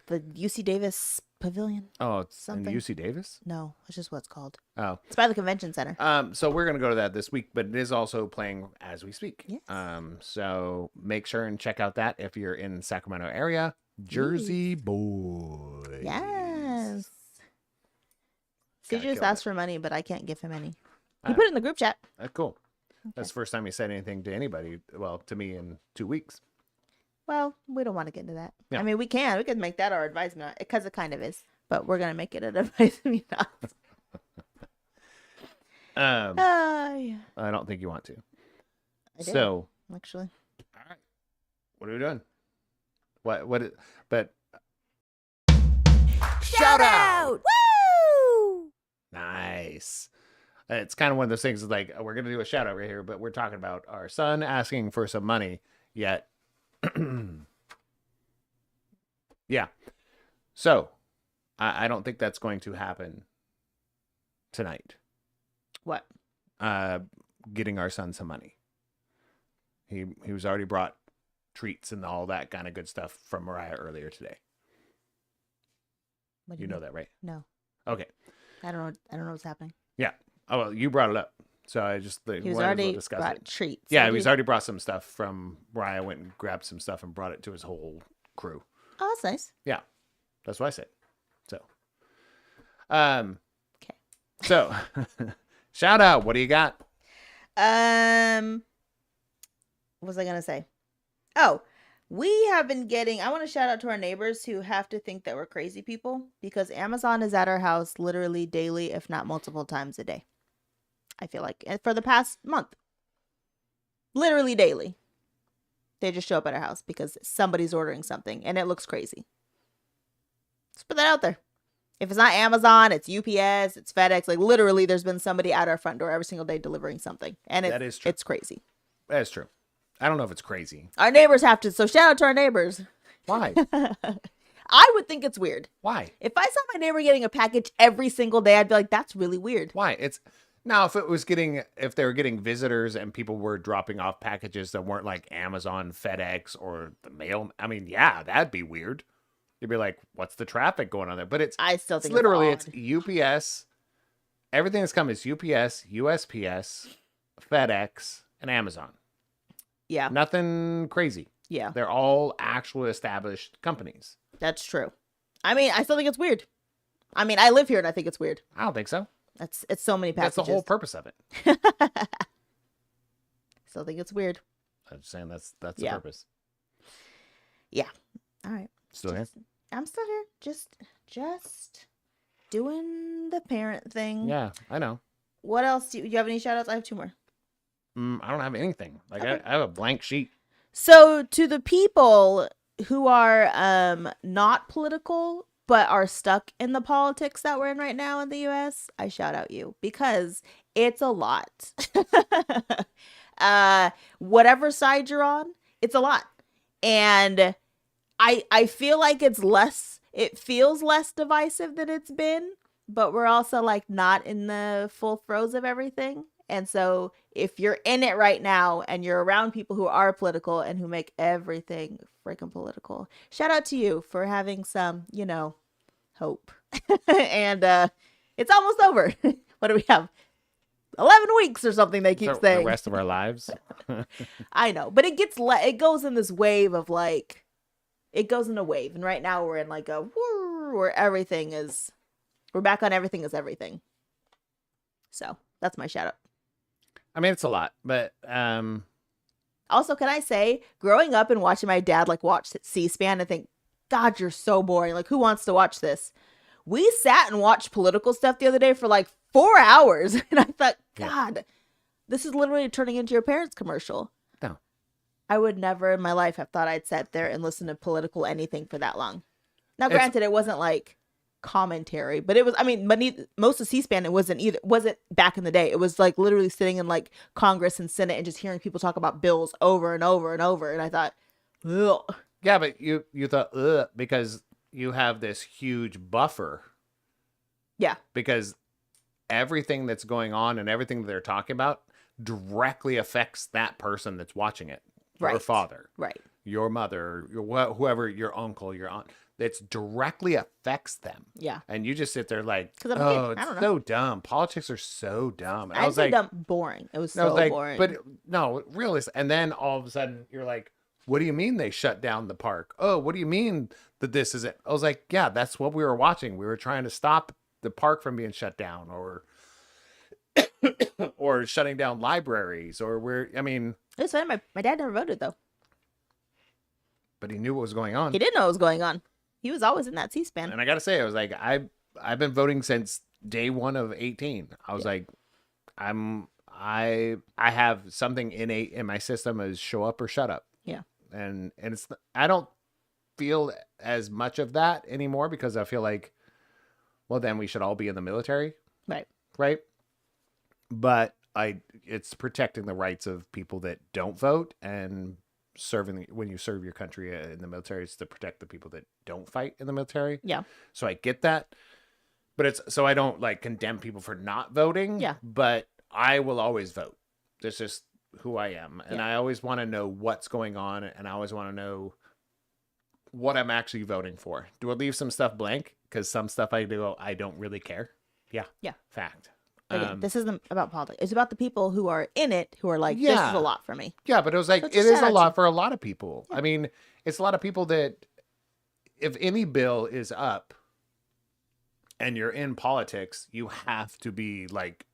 the UC Davis Pavilion. Oh, it's Something. in UC Davis. No, it's just what it's called. Oh, It's by the convention center. so we're gonna go to that this week, but it is also playing as we speak. Yes. So make sure and check out that if you're in Sacramento area. Jersey Boys. Yes. Gotta CJ just kill asked for money, but I can't give him any. He Ah. put it in the group chat. Cool. That's the first time he said anything to anybody. Well, to me in 2 weeks. Well, we don't want to get into that. Yeah. I mean, we can make that our advisement because it kind of is, but we're gonna make it an advisement. Yeah. I don't think you want to. I did, So, actually, all right. What are we doing? But shout out. Woo! Nice. It's kind of one of those things like we're going to do a shout out right here, but we're talking about our son asking for some money yet. Yeah. So I don't think that's going to happen tonight. What? Getting our son some money. He was already brought treats and all that kind of good stuff from Mariah earlier today. What do You know mean? that, right? No, Okay. I don't know. I don't know what's happening. Yeah. Oh, well, you brought it up. So I just He was wanted to already discuss brought it. treats. Yeah, What he's do you- already brought some stuff from Mariah, went and grabbed some stuff and brought it to his whole crew. Oh, that's nice. Yeah. That's what I said. So, Okay. So shout out. What do you got? What was I gonna say? Oh, we have been getting. I want to shout out to our neighbors who have to think that we're crazy people because Amazon is at our house literally daily, if not multiple times a day. I feel like for the past month, literally daily, they just show up at our house because somebody's ordering something and it looks crazy. Let's put that out there. If it's not Amazon, it's UPS, it's FedEx. Like literally, there's been somebody at our front door every single day delivering something, and That is true. it's crazy. That's true. I don't know if it's crazy. Our neighbors have to. So shout out to our neighbors. Why? I would think it's weird. Why? If I saw my neighbor getting a package every single day, I'd be like, that's really weird. Why? It's now if they were getting visitors and people were dropping off packages that weren't like Amazon, FedEx, or the mail. I mean, yeah, that'd be weird. You'd be like, what's the traffic going on there? But I still it's think literally it's it's UPS. Everything that's come is UPS, USPS, FedEx, and Amazon. yeah, Nothing crazy. yeah, They're all actual established companies. that's true. I mean, I still think it's weird. I mean, I live here and I think it's weird. I don't think so. It's so many packages. That's the whole purpose of it. Still think it's weird. I'm just saying that's the Yeah. purpose. Yeah. All right. Still here? I'm still here. Just doing the parent thing. Yeah, I know. What else? Do you have any shout outs? I have two more. I don't have anything. Like Okay. I have a blank sheet. So to the people who are not political but are stuck in the politics that we're in right now in the US, I shout out you because it's a lot. Whatever side you're on, it's a lot. And I feel like it feels less divisive than it's been, but we're also like not in the full throes of everything. And so if you're in it right now and you're around people who are political and who make everything freaking political, shout out to you for having some, hope. And it's almost over. What do we have? 11 weeks or something they keep the saying. rest of our lives. I know, but it goes in this wave of like, it goes in a wave, and right now we're in like a whoo, where we're back on everything is everything. So that's my shout out. I mean, it's a lot, but Also, can I say, growing up and watching my dad like watch C-SPAN and think, God, you're so boring. Like, who wants to watch this? We sat and watched political stuff the other day for like 4 hours, and I thought, God, this is literally turning into your parents' commercial. No. I would never in my life have thought I'd sat there and listen to political anything for that long. Now, granted, it wasn't like commentary, but it was, I mean, most of C-SPAN, it wasn't back in the day. It was like literally sitting in like Congress and Senate and just hearing people talk about bills over and over and over. And I thought, ugh. Yeah, but you thought, ugh, because you have this huge buffer. Yeah. Because everything that's going on and everything that they're talking about directly affects that person that's watching it. Your Right. father. Right. Your mother, whoever, your uncle, your aunt. It directly affects them. Yeah. And you just sit there like, 'Cause I'm a kid. I it's don't know. so dumb. Politics are so dumb. And I was like, boring. It was so boring. But no, really. And then all of a sudden you're like, what do you mean they shut down the park? Oh, what do you mean that this isn't? I was like, yeah, that's what we were watching. We were trying to stop the park from being shut down or shutting down libraries It was funny. My dad never voted though. but he knew what was going on. He didn't know what was going on. He was always in that C-SPAN. And I got to say, I was like, I've been voting since day one of 18. I was like, I have something innate in my system as show up or shut up. Yeah. And I don't feel as much of that anymore because I feel like, well, then we should all be in the military. Right. Right. But it's protecting the rights of people that don't vote and when you serve your country in the military, it's to protect the people that don't fight in the military. Yeah. So I get that, but so I don't like condemn people for not voting. Yeah. But I will always vote. That's just who I am. And I always want to know what's going on. And I always want to know what I'm actually voting for. Do I leave some stuff blank? Because some stuff I don't really care. Yeah. Yeah. Fact. Again, this isn't about politics. It's about the people who are in it who are like, this is a lot for me. Yeah, but it was like, So it just is shout a out lot to- for a lot of people. I mean, it's a lot of people that if any bill is up and you're in politics, you have to be like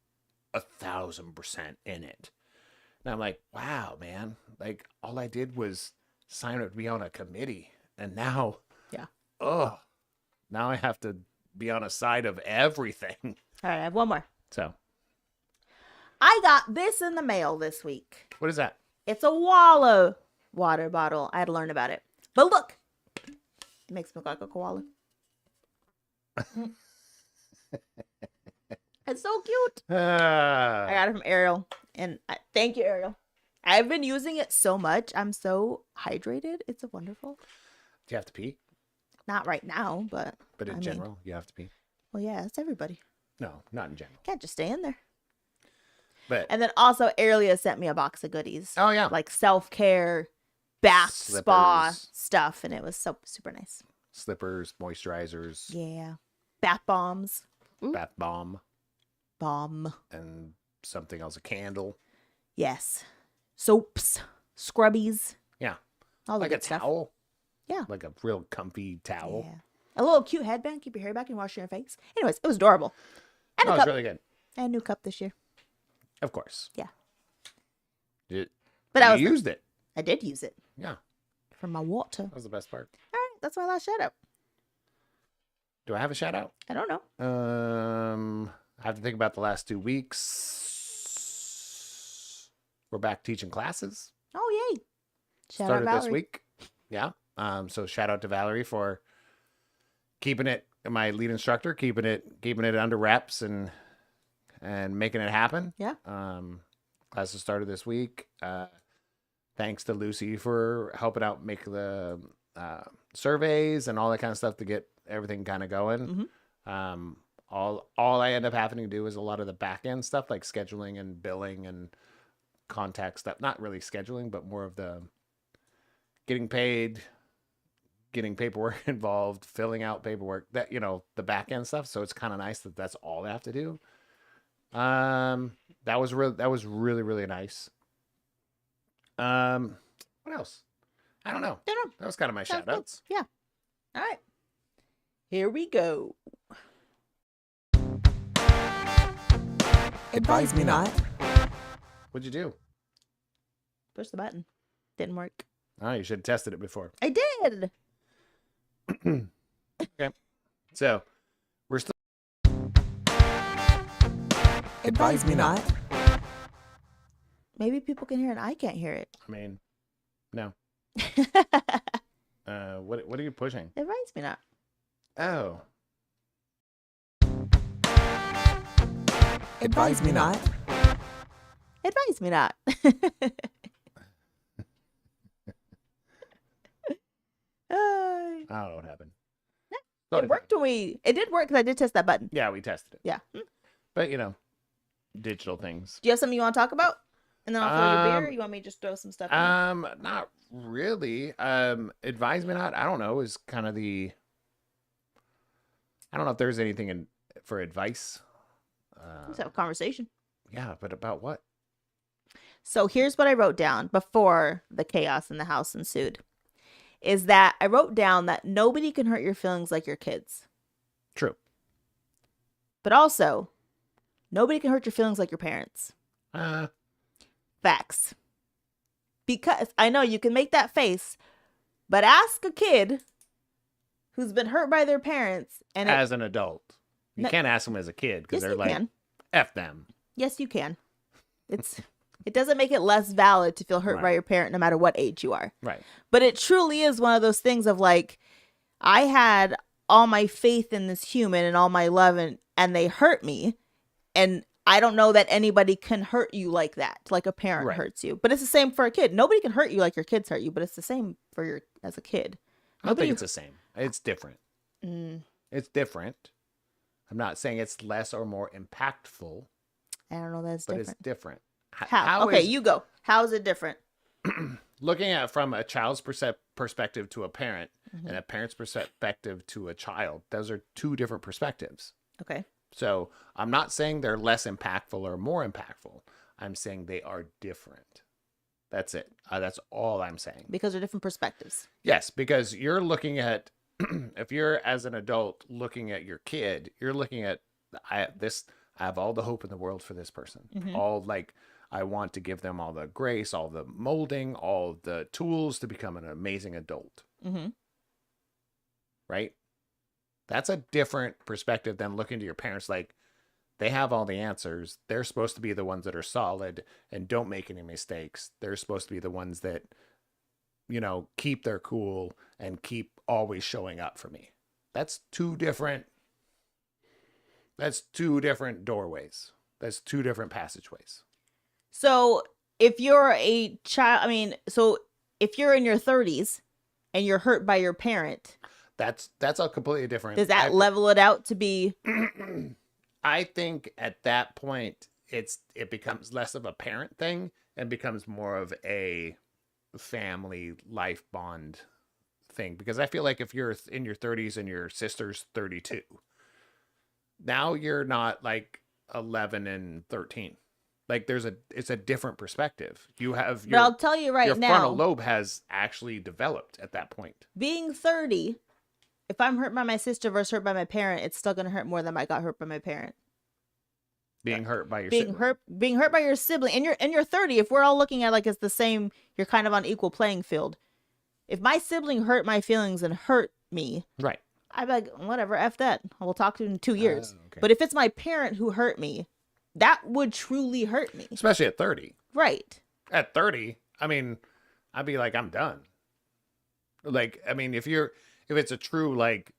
1,000% in it. And I'm like, wow, man. Like all I did was sign up to be on a committee. And now, now I have to be on a side of everything. All right, I have one more. So, I got this in the mail this week. what is that? It's a Walla water bottle. I had to learn about it. But look, it makes me look like a koala. It's so cute. I got it from Ariel. And thank you, Ariel. I've been using it so much. I'm so hydrated. It's a wonderful. Do you have to pee? Not right now, but But in general, you have to pee. Well, yeah, it's everybody. No, not in general. Can't just stay in there. But And then also, Ariel sent me a box of goodies. oh yeah, Like self-care, bath, spa Slippers. stuff. And it was so super nice. slippers, moisturizers, Yeah. Bath bombs. bath bomb, Bomb. and something else, a candle. Yes. Soaps. Scrubbies. Yeah, All the like a good stuff. towel. Yeah. Like a real comfy towel. Yeah. A little cute headband. Keep your hair back and wash your face. Anyways, it was adorable. And Oh, a it's cup. really good. And a new cup this year. Of course. Yeah. It, But I you used it. I did use it Yeah, for my water. that was the best part. All right. That's my last shout out. Do I have a shout out? I don't know. I have to think about the last 2 weeks. We're back teaching classes. Oh, yay. Shout Started out this Valerie. week. Yeah. So shout out to Valerie for keeping it, my lead instructor, keeping it under wraps and making it happen. Yeah. Classes started this week. Thanks to Lucy for helping out make the surveys and all that kind of stuff to get everything kind of going. All I end up having to do is a lot of the back end stuff like scheduling and billing and contact stuff. Not really scheduling, but more of the getting paid, getting paperwork involved, filling out paperwork, that, the back end stuff. So it's kind of nice that that's all I have to do. That was really, really nice. What else? I don't know. Don't know. That was kind of my Sounds shout outs. good. Yeah. All right. Here we go. Advise me not. What'd you do? Push the button. Didn't work. Oh, you should have tested it before. I did. Okay. So we're still. Advise me not. Maybe people can hear it. I can't hear it. I mean, no. What are you pushing? Advise me not. Oh. Advise me not. Advise me not. I don't know what happened. It worked when it did work because I did test that button. Yeah, we tested it. Yeah. But digital things. Do you have something you want to talk about? And then I'll throw your beer. You want me to just throw some stuff in? Not really. Advise me not. I don't know. Is kind of the. I don't know if there's anything for advice. Let's have a conversation. Yeah, but about what? So here's what I wrote down before the chaos in the house ensued. Is that I wrote down that nobody can hurt your feelings like your kids. True. But also, nobody can hurt your feelings like your parents. Facts. Because I know you can make that face, but ask a kid who's been hurt by their parents and as an adult. You can't ask them as a kid because Yes, they're you like, can. F them. Yes, you can. It doesn't make it less valid to feel hurt by your parent no matter what age you are. Right. But it truly is one of those things of like, I had all my faith in this human and all my love and they hurt me. And I don't know that anybody can hurt you like that, like a parent hurts you. But it's the same for a kid. Nobody can hurt you like your kids hurt you, but it's the same for as a kid. I don't think it's the same. It's different. It's different. I'm not saying it's less or more impactful. I don't know that's but different. It's different. How okay, you go. How is it different? Looking at it from a child's perspective to a parent and a parent's perspective to a child, those are two different perspectives. Okay. So I'm not saying they're less impactful or more impactful. I'm saying they are different. That's it. That's all I'm saying. Because they're different perspectives. Yes, because you're looking at, if you're as an adult looking at your kid, you're looking at I have all the hope in the world for this person. All like, I want to give them all the grace, all the molding, all the tools to become an amazing adult. Right? That's a different perspective than looking to your parents like they have all the answers. They're supposed to be the ones that are solid and don't make any mistakes. They're supposed to be the ones that, keep their cool and keep always showing up for me. That's two different doorways. That's two different passageways. So if you're a child, so if you're in your 30s and you're hurt by your parent, that's a completely different. Does that level it out to be? I think at that point it becomes less of a parent thing and becomes more of a family life bond thing, because I feel like if you're in your 30s and your sister's 32, now you're not like 11 and 13. Like it's a different perspective. You have But I'll tell you right your now, frontal lobe has actually developed at that point. Being 30, if I'm hurt by my sister versus hurt by my parent, it's still gonna hurt more than I got hurt by my parent. Being hurt by your sibling. Being hurt by your sibling, and you're 30. If we're all looking at like it's the same, you're kind of on equal playing field. If my sibling hurt my feelings and hurt me, right, I'd be like, whatever, F that. We'll talk to you in 2 years. Okay. But if it's my parent who hurt me, that would truly hurt me. Especially at 30. Right. At 30, I'd be like, I'm done. Like, if it's a true, like,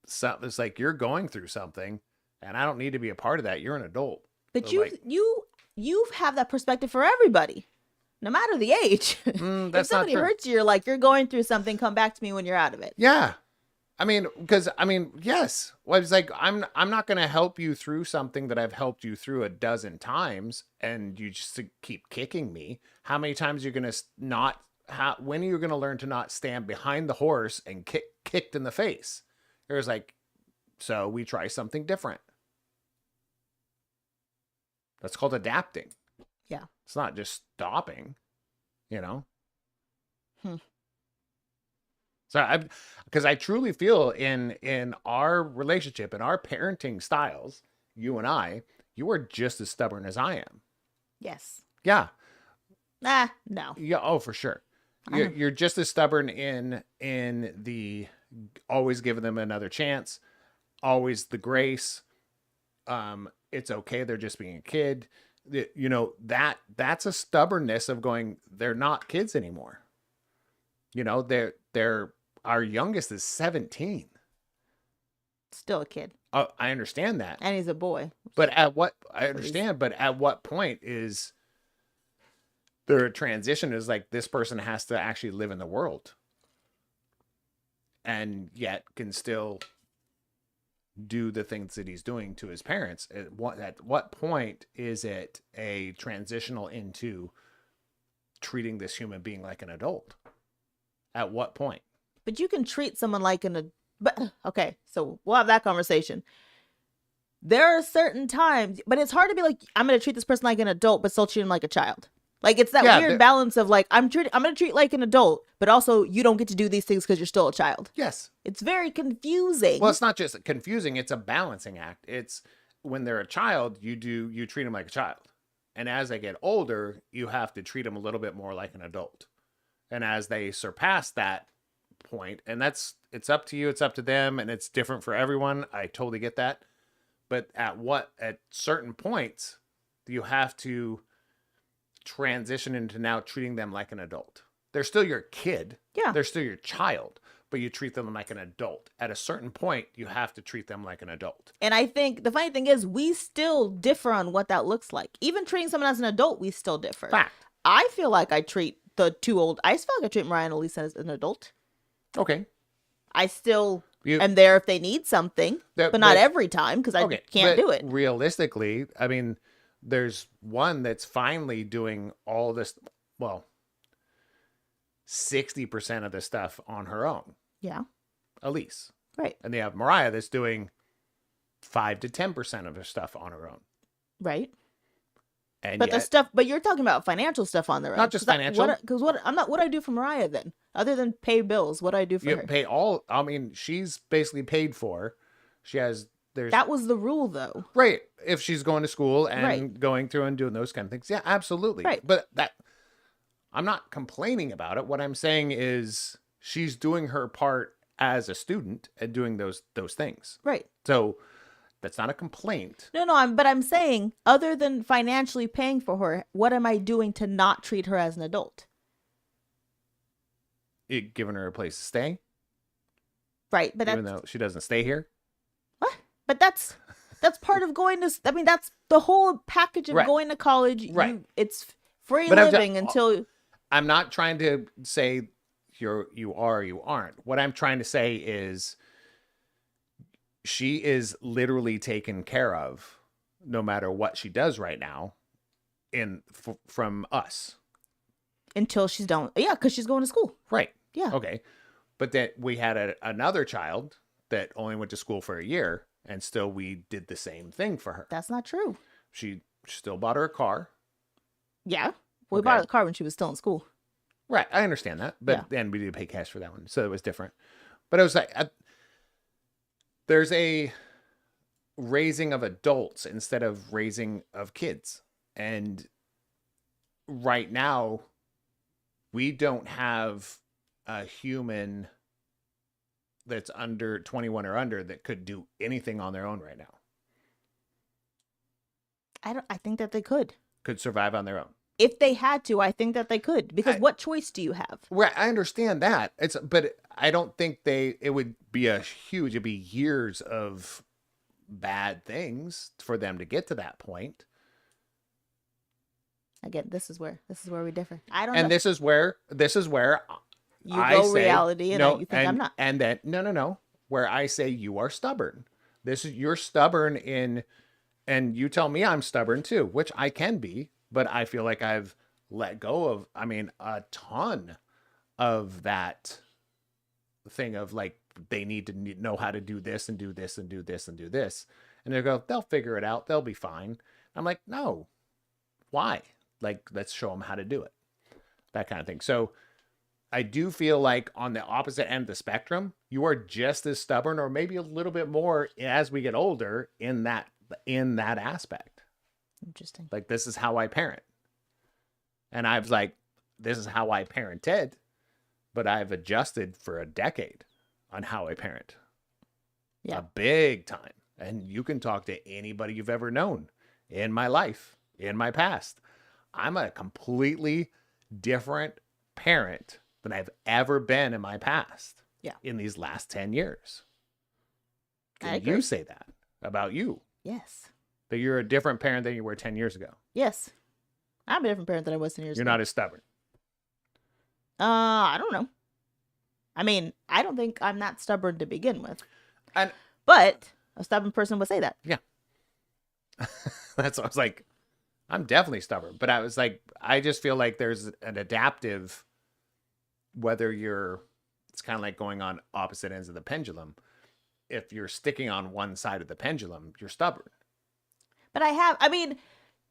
it's like you're going through something and I don't need to be a part of that. You're an adult. But so you have that perspective for everybody, no matter the age. If somebody hurts you, you're like, you're going through something, come back to me when you're out of it. Yeah. Yes. Well, it's like, I'm not going to help you through something that I've helped you through a dozen times and you just keep kicking me. How many times are you going to when are you going to learn to not stand behind the horse and kicked in the face? It was like, so we try something different. That's called adapting. Yeah. It's not just stopping, you know? Hmm. So because I truly feel in our relationship, in our parenting styles, you and I, you are just as stubborn as I am. Yes. Yeah. No. Yeah. Oh, for sure. You're just as stubborn in the always giving them another chance, always the grace. It's okay. They're just being a kid. You know, that's a stubbornness of going, they're not kids anymore. You know, they're our youngest is 17. Still a kid. Oh, I understand that. And he's a boy. But at what I understand, but at what point is there a transition is like this person has to actually live in the world and yet can still do the things that he's doing to his parents? At what point is it a transitional into treating this human being like an adult? At what point? But you can treat someone like but okay, so we'll have that conversation. There are certain times, but it's hard to be like, I'm going to treat this person like an adult, but still treat him like a child. Like, it's that weird balance of like, I'm going to treat like an adult, but also you don't get to do these things because you're still a child. Yes. It's very confusing. Well, it's not just confusing. It's a balancing act. It's when they're a child, you treat them like a child. And as they get older, you have to treat them a little bit more like an adult. And as they surpass that point, and it's up to you, it's up to them, and it's different for everyone. I totally get that. But at certain points, you have to transition into now treating them like an adult. They're still your kid. Yeah. They're still your child, but you treat them like an adult. At a certain point, you have to treat them like an adult. And I think the funny thing is we still differ on what that looks like. Even treating someone as an adult, we still differ. Fact. I feel like I treat the two old, I feel like I treat Mariah and Elise as an adult. Okay. I still am there if they need something, but not every time because I can't do it. Realistically, I mean, there's one that's finally doing all this, well, 60% of the stuff on her own. Yeah. Elise. Right. And they have Mariah that's doing 5 to 10% of her stuff on her own. Right. And but but you're talking about financial stuff on their own. Not just financial. Because what do I do for Mariah then? Other than pay bills, what do I do for her? Pay all, I mean, she's basically paid for. She has, that was the rule though. Right. If she's going to school and going through and doing those kind of things. Yeah, absolutely. Right. But I'm not complaining about it. What I'm saying is she's doing her part as a student and doing those things. Right. So that's not a complaint. No, but I'm saying other than financially paying for her, what am I doing to not treat her as an adult? Giving her a place to stay. Right, but even though she doesn't stay here. What? But that's part of going to. I mean, that's the whole package of going to college. Right. It's free living until. I'm not trying to say you are or you aren't. What I'm trying to say is she is literally taken care of no matter what she does right now from us. Until she's done. Yeah, because she's going to school. Right. Yeah. Okay. But then we had another child that only went to school for a year, and still we did the same thing for her. That's not true. She still bought her a car. Yeah. We bought her a car when she was still in school. Right. I understand that. But then we did pay cash for that one. So it was different. But it was like, there's a raising of adults instead of raising of kids. And right now, we don't have a human that's under 21 or under that could do anything on their own right now. I think that they could survive on their own. If they had to, I think that they could, because what choice do you have? Right. I understand that. But I don't think it would be it'd be years of bad things for them to get to that point. Again, this is where we differ. I don't know. And this is where you go reality and you think I'm not. And then no. Where I say you are stubborn. You're stubborn and you tell me I'm stubborn too, which I can be, but I feel like I've let go of, a ton of that thing of like, they need to know how to do this and do this and do this and do this. And they'll figure it out. They'll be fine. I'm like, no, why? Like, let's show them how to do it. That kind of thing. So I do feel like on the opposite end of the spectrum, you are just as stubborn or maybe a little bit more as we get older in that aspect. Interesting. Like, this is how I parent. And I was like, this is how I parented, but I've adjusted for a decade on how I parent. Yeah. A big time. And you can talk to anybody you've ever known in my life, in my past. I'm a completely different parent than I've ever been in my past. Yeah. In these last 10 years. I Can agree. you say that about you? Yes. That you're a different parent than you were 10 years ago? Yes. I'm a different parent than I was 10 years You're ago. not as stubborn. I don't know. I mean, I don't think I'm that stubborn to begin with. And But a stubborn person would say that. yeah. That's what I was like, I'm definitely stubborn. But I was like, I just feel like there's an adaptive, whether it's kind of like going on opposite ends of the pendulum. If you're sticking on one side of the pendulum, you're stubborn. But I mean,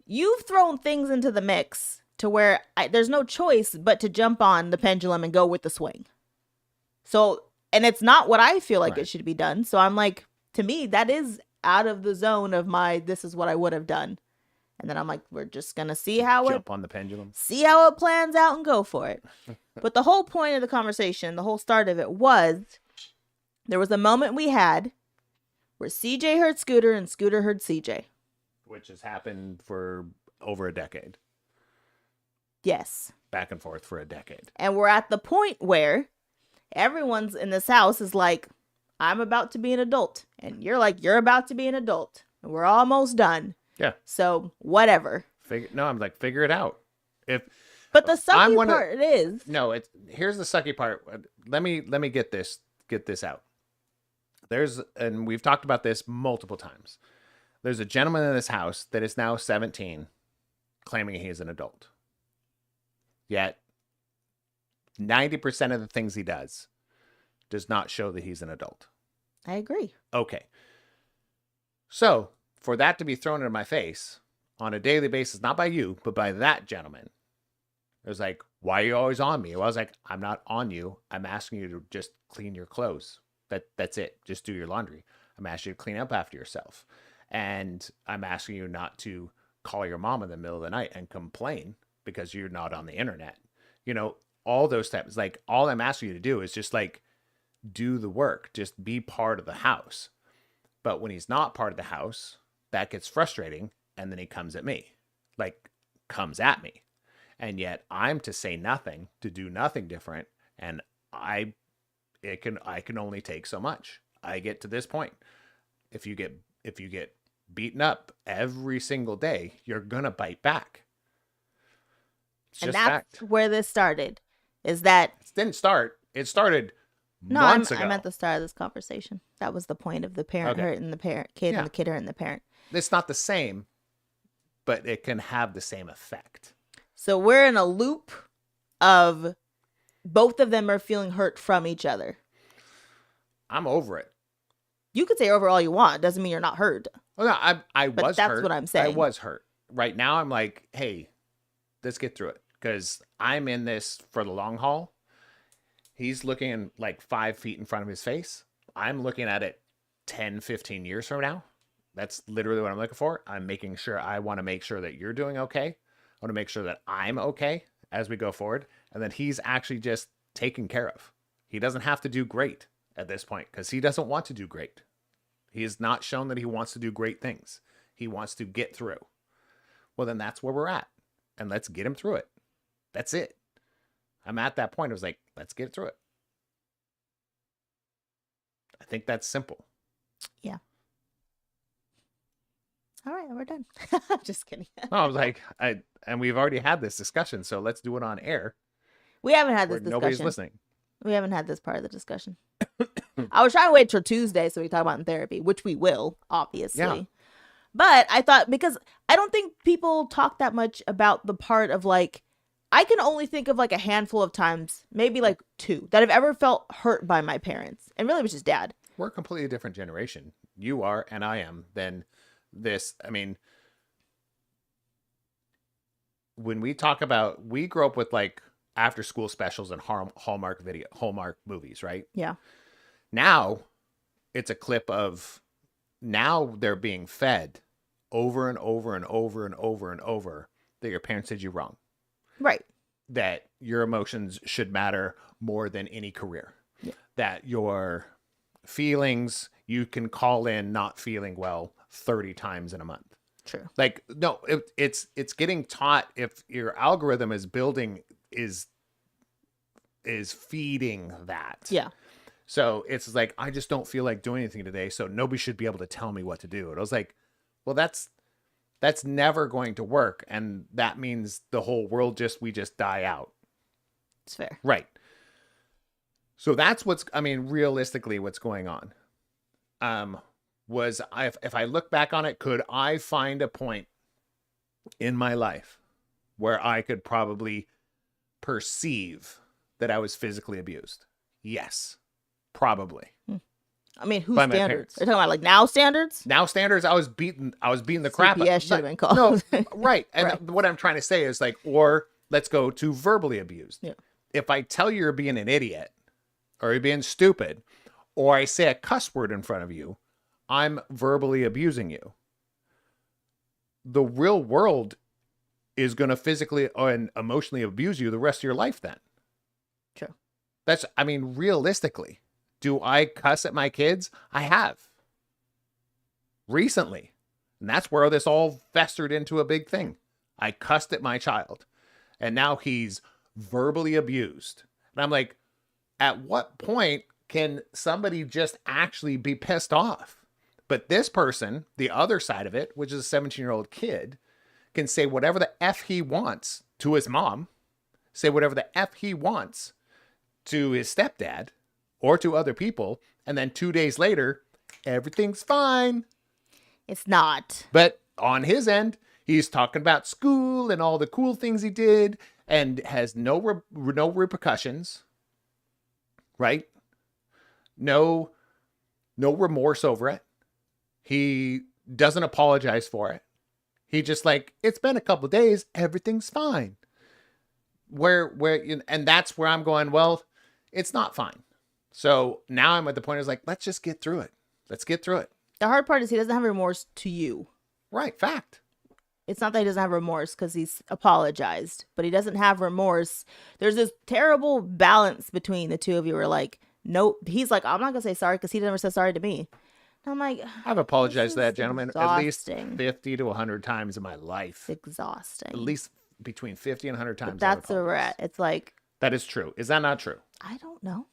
you've thrown things into the mix to where there's no choice but to jump on the pendulum and go with the swing. So, and it's not what I feel like Right. it should be done. So I'm like, to me, that is out of the zone of this is what I would have done. And then I'm like, we're just going to see how Jump on the pendulum. it plans out and go for it. But the whole point of the conversation, the whole start of it was, there was a moment we had where CJ heard Scooter and Scooter heard CJ. Which has happened for over a decade. Yes. Back and forth for a decade. And we're at the point where everyone's in this house is like, I'm about to be an adult. And you're like, you're about to be an adult. And we're almost done. Yeah. So whatever. I'm like, figure it out. But the sucky part is. No, here's the sucky part. Let me get this out. And we've talked about this multiple times. There's a gentleman in this house that is now 17 claiming he is an adult. Yet 90% of the things he does not show that he's an adult. I agree. Okay. So, for that to be thrown in my face on a daily basis, not by you, but by that gentleman, it was like, why are you always on me? Well, I was like, I'm not on you. I'm asking you to just clean your clothes. That's it. Just do your laundry. I'm asking you to clean up after yourself. And I'm asking you not to call your mom in the middle of the night and complain because you're not on the internet. You know, all those steps. Like, all I'm asking you to do is just like do the work. Just be part of the house. But when he's not part of the house, that gets frustrating. And then he comes at me. And yet I'm to say nothing, to do nothing different. And I can only take so much. I get to this point. If you get beaten up every single day, you're gonna bite back. It's And just that's fact. where this started. Is that It didn't start. It started no? months ago. I'm at the start of this conversation. That was the point of the parent Okay. hurting the kid Yeah. and the kid hurting the parent. It's not the same, but it can have the same effect. So we're in a loop of both of them are feeling hurt from each other. I'm over it. You could say over all you want. Doesn't mean you're not hurt. Well, no, I But was that's hurt. what I'm saying. I was hurt. Right now, I'm like, hey, let's get through it. Because I'm in this for the long haul. He's looking like 5 feet in front of his face. I'm looking at it 10, 15 years from now. That's literally what I'm looking for. I want to make sure that you're doing okay. I want to make sure that I'm okay as we go forward. And that he's actually just taken care of. He doesn't have to do great at this point because he doesn't want to do great. He has not shown that he wants to do great things. He wants to get through. Well, then that's where we're at. And let's get him through it. That's it. I'm at that point. I was like, let's get through it. I think that's simple. Yeah. All right, we're done. Just kidding. No, I was like, and we've already had this discussion, so let's do it on air We haven't had where this nobody's discussion. listening. We haven't had this part of the discussion. I was trying to wait till Tuesday so we talk about it in therapy, which we will, obviously. Yeah. But I thought, because I don't think people talk that much about the part of like, I can only think of like a handful of times, maybe like 2, that I've ever felt hurt by my parents. And really it was just dad. We're a completely different generation. You are and I am than this. I mean, when we talk about, we grew up with like after school specials and Hallmark movies, right? Yeah. Now it's a clip of, now they're being fed over and over and over and over and over that your parents did you wrong. Right. That your emotions should matter more than any career. Yeah. That your feelings, you can call in not feeling well 30 times in a month. True. Like, no, it's getting taught. If your algorithm is building, is feeding that. Yeah. So it's like, I just don't feel like doing anything today, so nobody should be able to tell me what to do. And I was like, well, that's never going to work. And that means the whole world we just die out. It's fair. Right. So that's realistically what's going on. If I look back on it, could I find a point in my life where I could probably perceive that I was physically abused? Yes, probably. I mean, whose By my standards? parents. Are you talking about like now standards? Now standards, I was beating the crap out. CPS should have been called. No, right. And Right. what I'm trying to say is like, or let's go to verbally abused. Yeah. If I tell you you're being an idiot or you're being stupid, or I say a cuss word in front of you, I'm verbally abusing you. The real world is going to physically and emotionally abuse you the rest of your life then. True. Realistically, do I cuss at my kids? I have. Recently. And that's where this all festered into a big thing. I cussed at my child. And now he's verbally abused. And I'm like, at what point can somebody just actually be pissed off? But this person, the other side of it, which is a 17-year-old kid, can say whatever the F he wants to his mom, say whatever the F he wants to his stepdad or to other people, and then 2 days later, everything's fine. It's not. But on his end, he's talking about school and all the cool things he did and has no repercussions, right? No remorse over it. He doesn't apologize for it. He just like, it's been a couple of days, everything's fine. And that's where I'm going, well, it's not fine. So now I'm at the point is like, let's just get through it. Let's get through it. The hard part is he doesn't have remorse to you. Right. Fact. It's not that he doesn't have remorse because he's apologized, but he doesn't have remorse. There's this terrible balance between the two of you where like, nope. He's like, I'm not going to say sorry because he never said sorry to me. And I'm like, I've apologized to this that is gentleman at least exhausting. 50 to 100 times in my life. It's exhausting. At least between 50 and 100 times. But that's where we're at. It's like, That is true. Is that not true? I don't know.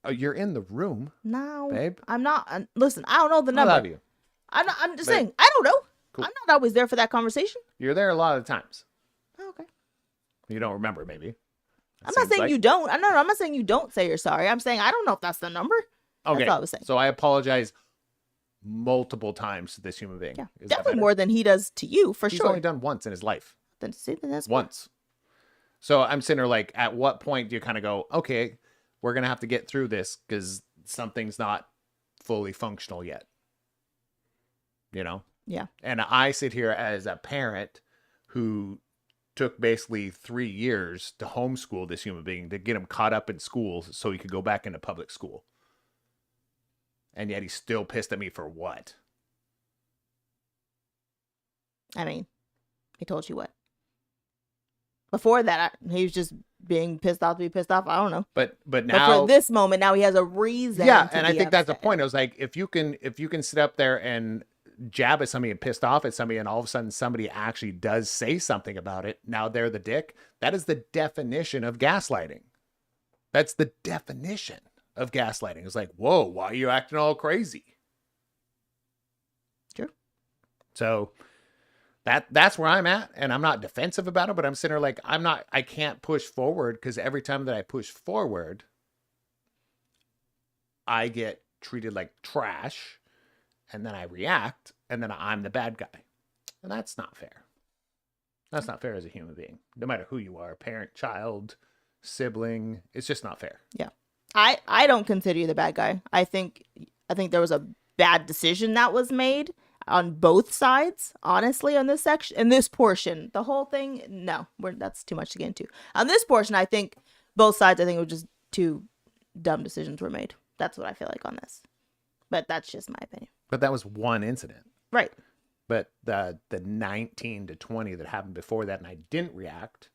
Oh, you're in the room, No, babe. I'm not. Listen, I don't know the I number. love you. I'm just Babe. saying, I don't know. Cool. I'm not always there for that conversation. You're there a lot of times. Oh, okay. You don't remember, maybe. I'm not saying you don't. I'm not saying you don't say you're sorry. I'm saying I don't know if that's the number. Okay. That's all I was saying. So I apologize multiple times to this human being. Yeah, Is that definitely better? more than he does to you, for He's sure. only done once in his life. Then that's Once. So I'm sitting there like, at what point do you kind of go, okay, we're going to have to get through this because something's not fully functional yet. You know? Yeah. And I sit here as a parent who took basically 3 years to homeschool this human being to get him caught up in school so he could go back into public school. And yet he's still pissed at me for what? I mean, he told you what. Before that, he was just being pissed off to be pissed off. I don't know. But But now for this moment, now he has a reason. yeah, to and I be think that's the upset. point. I was like, if you can sit up there and jab at somebody and pissed off at somebody, and all of a sudden somebody actually does say something about it, now they're the dick. That is the definition of gaslighting. That's the definition of gaslighting. It's like, whoa, why are you acting all crazy? True. So that's where I'm at, and I'm not defensive about it, but I'm sitting there like, I can't push forward because every time that I push forward, I get treated like trash, and then I react, and then I'm the bad guy. And that's not fair. That's not fair as a human being, no matter who you are, parent, child, sibling. It's just not fair. Yeah. I don't consider you the bad guy. I think there was a bad decision that was made. on both sides, honestly, on this section, in this portion. The whole thing, no, that's too much to get into. On this portion, I think both sides, I think it was just two dumb decisions were made. That's what I feel like on this. But that's just my opinion. But that was one incident. Right. But the 19 to 20 that happened before that, and I didn't react.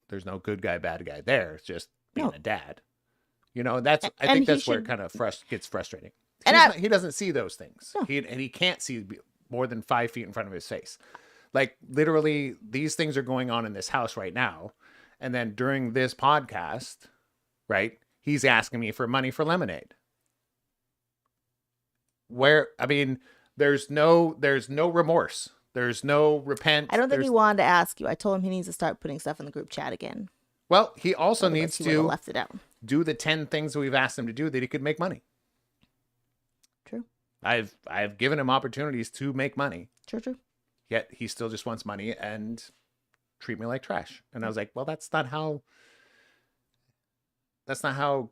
There's no good guy, bad guy there. It's just being a dad. You know, I think that's where it kind of gets frustrating. He doesn't see those things. No. He can't see more than 5 feet in front of his face. Like, literally, these things are going on in this house right now. And then during this podcast, right, he's asking me for money for lemonade. There's no remorse. There's no repent. I don't think he wanted to ask you. I told him he needs to start putting stuff in the group chat again. Well, he also needs to left it out. Do the 10 things we've asked him to do that he could make money. True. I've given him opportunities to make money. True. Yet he still just wants money and treat me like trash. And I was like, well, that's not how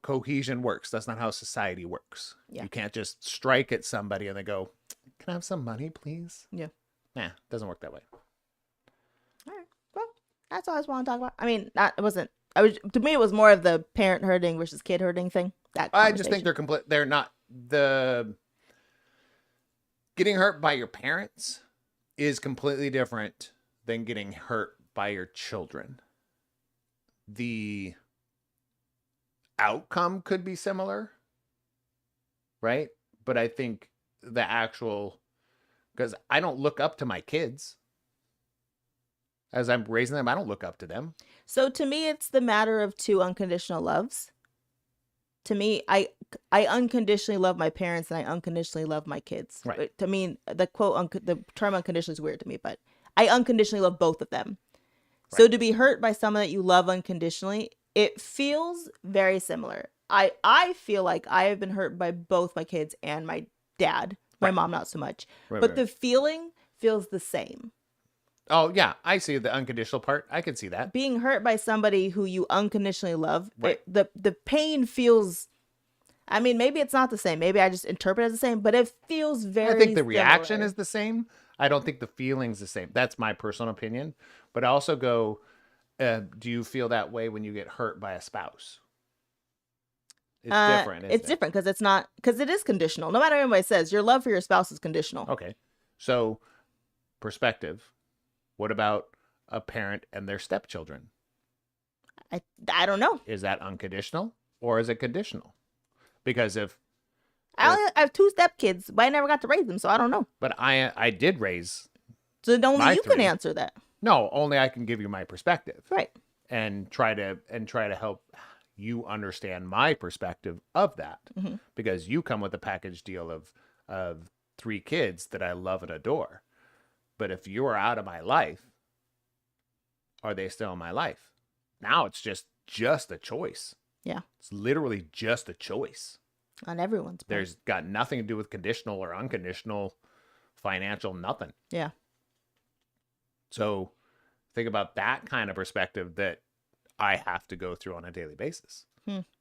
cohesion works. That's not how society works. Yeah. You can't just strike at somebody and they go, can I have some money, please? Yeah. Nah, it doesn't work that way. All right. Well, that's all I just want to talk about. I mean, to me, it was more of the parent hurting versus kid hurting thing. I just think they're not getting hurt by your parents is completely different than getting hurt by your children. The outcome could be similar, right? But I think because I don't look up to my kids. As I'm raising them, I don't look up to them. So to me, it's the matter of two unconditional loves. To me, I unconditionally love my parents and I unconditionally love my kids. Right. To me, the term unconditional is weird to me, but I unconditionally love both of them. Right. So to be hurt by someone that you love unconditionally, it feels very similar. I feel like I have been hurt by both my kids and my dad. My mom, not so much. But the feeling feels the same. Oh, yeah. I see the unconditional part. I can see that. Being hurt by somebody who you unconditionally love, right. The pain feels... I mean, maybe it's not the same. Maybe I just interpret it as the same, but it feels very I think the reaction is the same. I don't think the feeling's the same. That's my personal opinion. But I also go, do you feel that way when you get hurt by a spouse? It's different. It's different because it is conditional. No matter what anybody says, your love for your spouse is conditional. Okay. So, perspective. What about a parent and their stepchildren? I don't know. Is that unconditional or is it conditional? Because I have 2 stepkids, but I never got to raise them, so I don't know. But I did raise. So only you can answer that. No, only I can give you my perspective. Right. And try to help you understand my perspective of that. Mm-hmm. Because you come with a package deal of 3 kids that I love and adore. But if you are out of my life, are they still in my life? Now it's just a choice. Yeah. It's literally just a choice. On everyone's part. There's got nothing to do with conditional or unconditional, financial, nothing. Yeah. So think about that kind of perspective that I have to go through on a daily basis.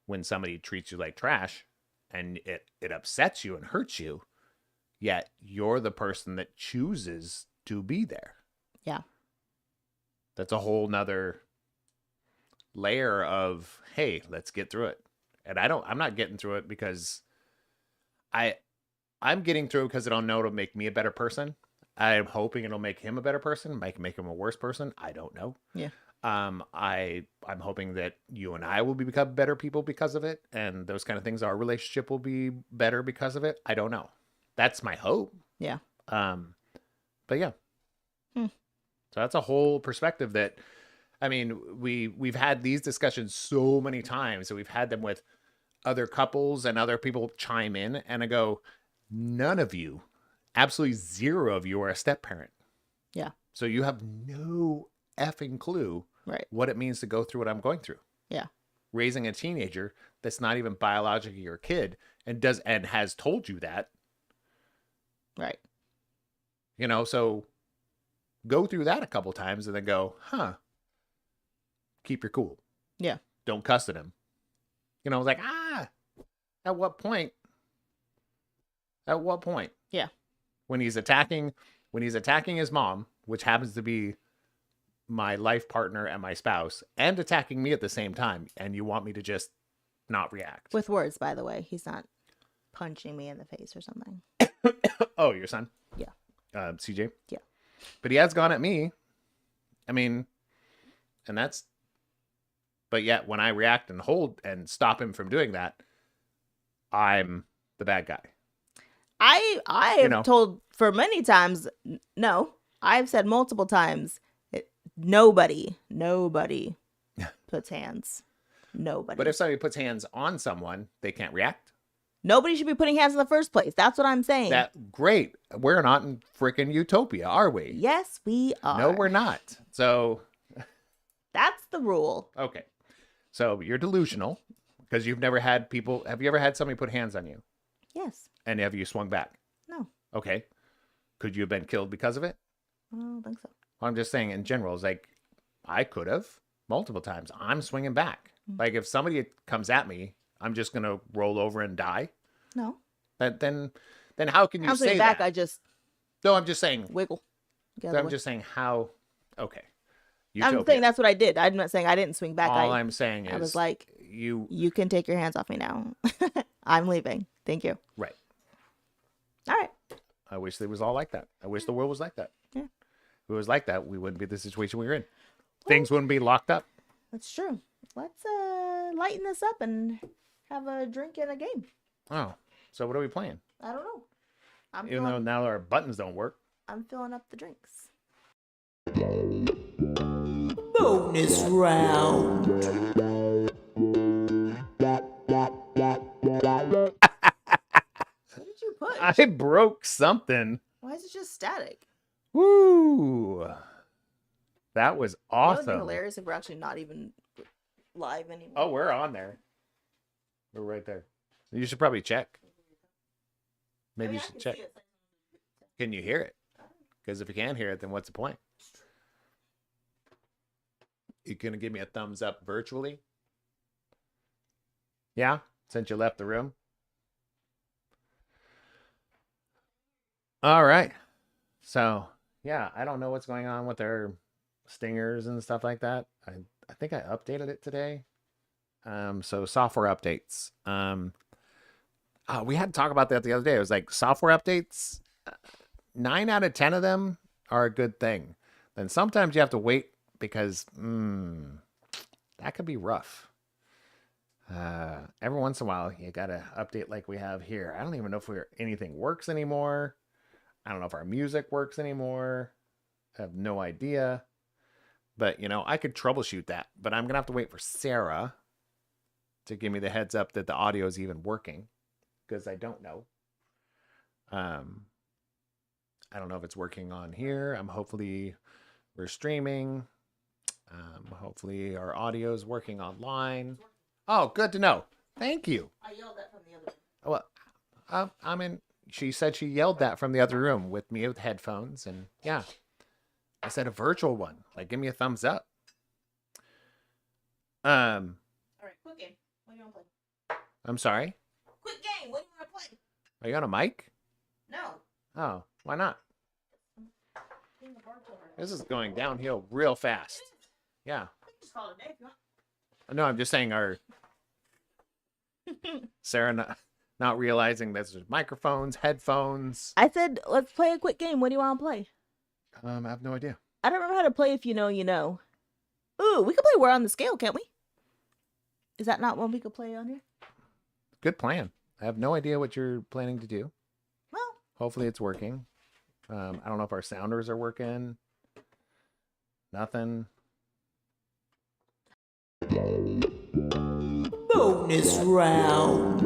When somebody treats you like trash and it upsets you and hurts you, yet you're the person that chooses to be there. Yeah. That's a whole nother layer of, hey, let's get through it. And I'm not getting through it because I'm getting through it because I don't know it'll make me a better person. I'm hoping it'll make him a better person, make him a worse person. I don't know. Yeah. I'm hoping that you and I will become better people because of it, and those kind of things. Our relationship will be better because of it. I don't know. That's my hope. Yeah. But yeah. So that's a whole perspective that, I mean, we've had these discussions so many times, and we've had them with other couples and other people chime in, and I go, none of you, absolutely zero of you are a step parent. Yeah. So you have no effing clue what it means to go through what I'm going through. Yeah. Raising a teenager that's not even biologically your kid and has told you that. Right. You know, so go through that a couple times and then go, keep your cool. Yeah. Don't cuss at him. You know, like, at what point? At what point? Yeah. When he's attacking his mom, which happens to be my life partner and my spouse, and attacking me at the same time, and you want me to just not react. With words, by the way. He's not punching me in the face or something. Oh, your son? Yeah. CJ? Yeah. But he has gone at me. I mean, and that's, but yet when I react and hold and stop him from doing that, I'm the bad guy. I have told for many times, no. I've said multiple times, nobody puts hands. Nobody. But if somebody puts hands on someone, they can't react. Nobody should be putting hands in the first place. That's what I'm saying. Great. We're not in freaking utopia, are we? Yes, we are. No, we're not. So that's the rule. Okay. So you're delusional because you've never had people. Have you ever had somebody put hands on you? Yes. And have you swung back? No. Okay. Could you have been killed because of it? I don't think so. Well, I'm just saying in general, it's like I could have multiple times. I'm swinging back. Like if somebody comes at me, I'm just gonna roll over and die. No. Then how can you I'm say back? that? I just No, I'm just saying. wiggle. I'm just saying how. Okay. I'm saying that's what I did. I'm not saying I didn't swing back. All I'm saying is I was like, you can take your hands off me now. I'm leaving. Thank you. Right. All right. I wish it was all like that. I wish the world was like that. Yeah. If it was like that, we wouldn't be the situation we're in. Things wouldn't be locked up. That's true. Let's lighten this up and have a drink and a game. Oh, so what are we playing? I don't know. Even though now our buttons don't work. I'm filling up the drinks. Bonus round. What did you put? I broke something. Why is it just static? Woo! That was That would awesome. be hilarious if we're actually not even live anymore. Oh, we're on there. We're right there. You should probably check. Maybe you should check. Can you hear it? Because if you can't hear it, then what's the point? You gonna give me a thumbs up virtually? Yeah, since you left the room. All right. So yeah, I don't know what's going on with their stingers and stuff like that. I think I updated it today. So software updates. We had to talk about that the other day. It was like software updates. 9 out of 10 of them are a good thing. Then sometimes you have to wait because that could be rough. Every once in a while, you gotta update like we have here. I don't even know if anything works anymore. I don't know if our music works anymore. I have no idea. But, I could troubleshoot that. But I'm going to have to wait for Sarah to give me the heads up that the audio is even working. Because I don't know. I don't know if it's working on here. Hopefully we're streaming. Hopefully our audio is working online. Oh, good to know. Thank you. I yelled that from the other room. Well, she said she yelled that from the other room with me with headphones. And yeah, I said a virtual one. Like, give me a thumbs up. All right, quick game. What do you want to play? I'm sorry? Quick game. What do you want to play? Are you on a mic? No. Oh, why not? This is going downhill real fast. Yeah. Just call it a day if you want. No, I'm just saying Sarah not realizing that there's microphones, headphones. I said, let's play a quick game. What do you want to play? I have no idea. I don't remember how to play if you know, you know. Ooh, we could play Where on the Scale, can't we? Is that not one we could play on here? Good plan. I have no idea what you're planning to do. Well. Hopefully it's working. I don't know if our sounders are working. Nothing. Bonus round.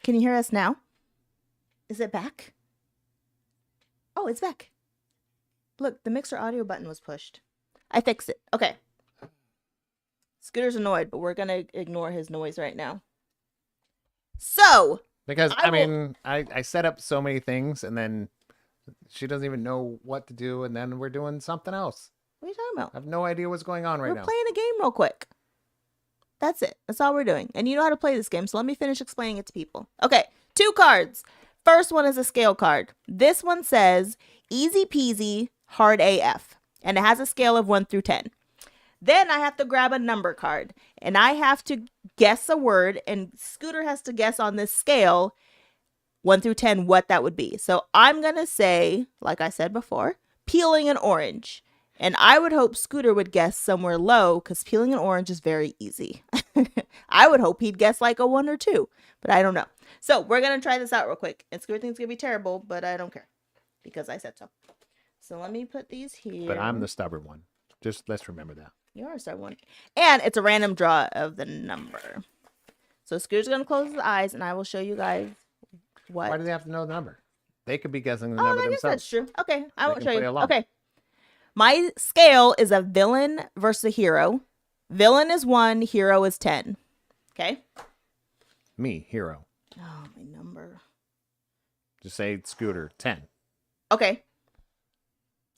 Can you hear us now? Is it back? Oh, it's back. Look, the mixer audio button was pushed. I fixed it. Okay. Scooter's annoyed, but we're going to ignore his noise right now. So. Because, I mean, I set up so many things, and then she doesn't even know what to do, and then we're doing something else. What are you talking about? I have no idea what's going on right now. We're playing a game real quick. That's it. That's all we're doing. And you know how to play this game, so let me finish explaining it to people. Okay, 2 cards. First one is a scale card. This one says easy peasy, hard AF. And it has a scale of 1 through 10. Then I have to grab a number card. And I have to guess a word. And Scooter has to guess on this scale, 1 through 10, what that would be. So I'm going to say, like I said before, peeling an orange. And I would hope Scooter would guess somewhere low because peeling an orange is very easy. I would hope he'd guess like a 1 or 2, but I don't know. So we're going to try this out real quick. And Scooter thinks it's going to be terrible, but I don't care because I said so. So let me put these here. But I'm the stubborn one. Just let's remember that. You are a stubborn one. And it's a random draw of the number. So Scooter's going to close his eyes and I will show you guys what. Why do they have to know the number? They could be guessing the Oh, number I guess themselves. that's true. Okay, I won't can show play you. along. Okay. My scale is a villain versus a hero. Villain is 1, hero is 10. Okay? Me, hero. Oh, my number. Just say Scooter, 10. Okay.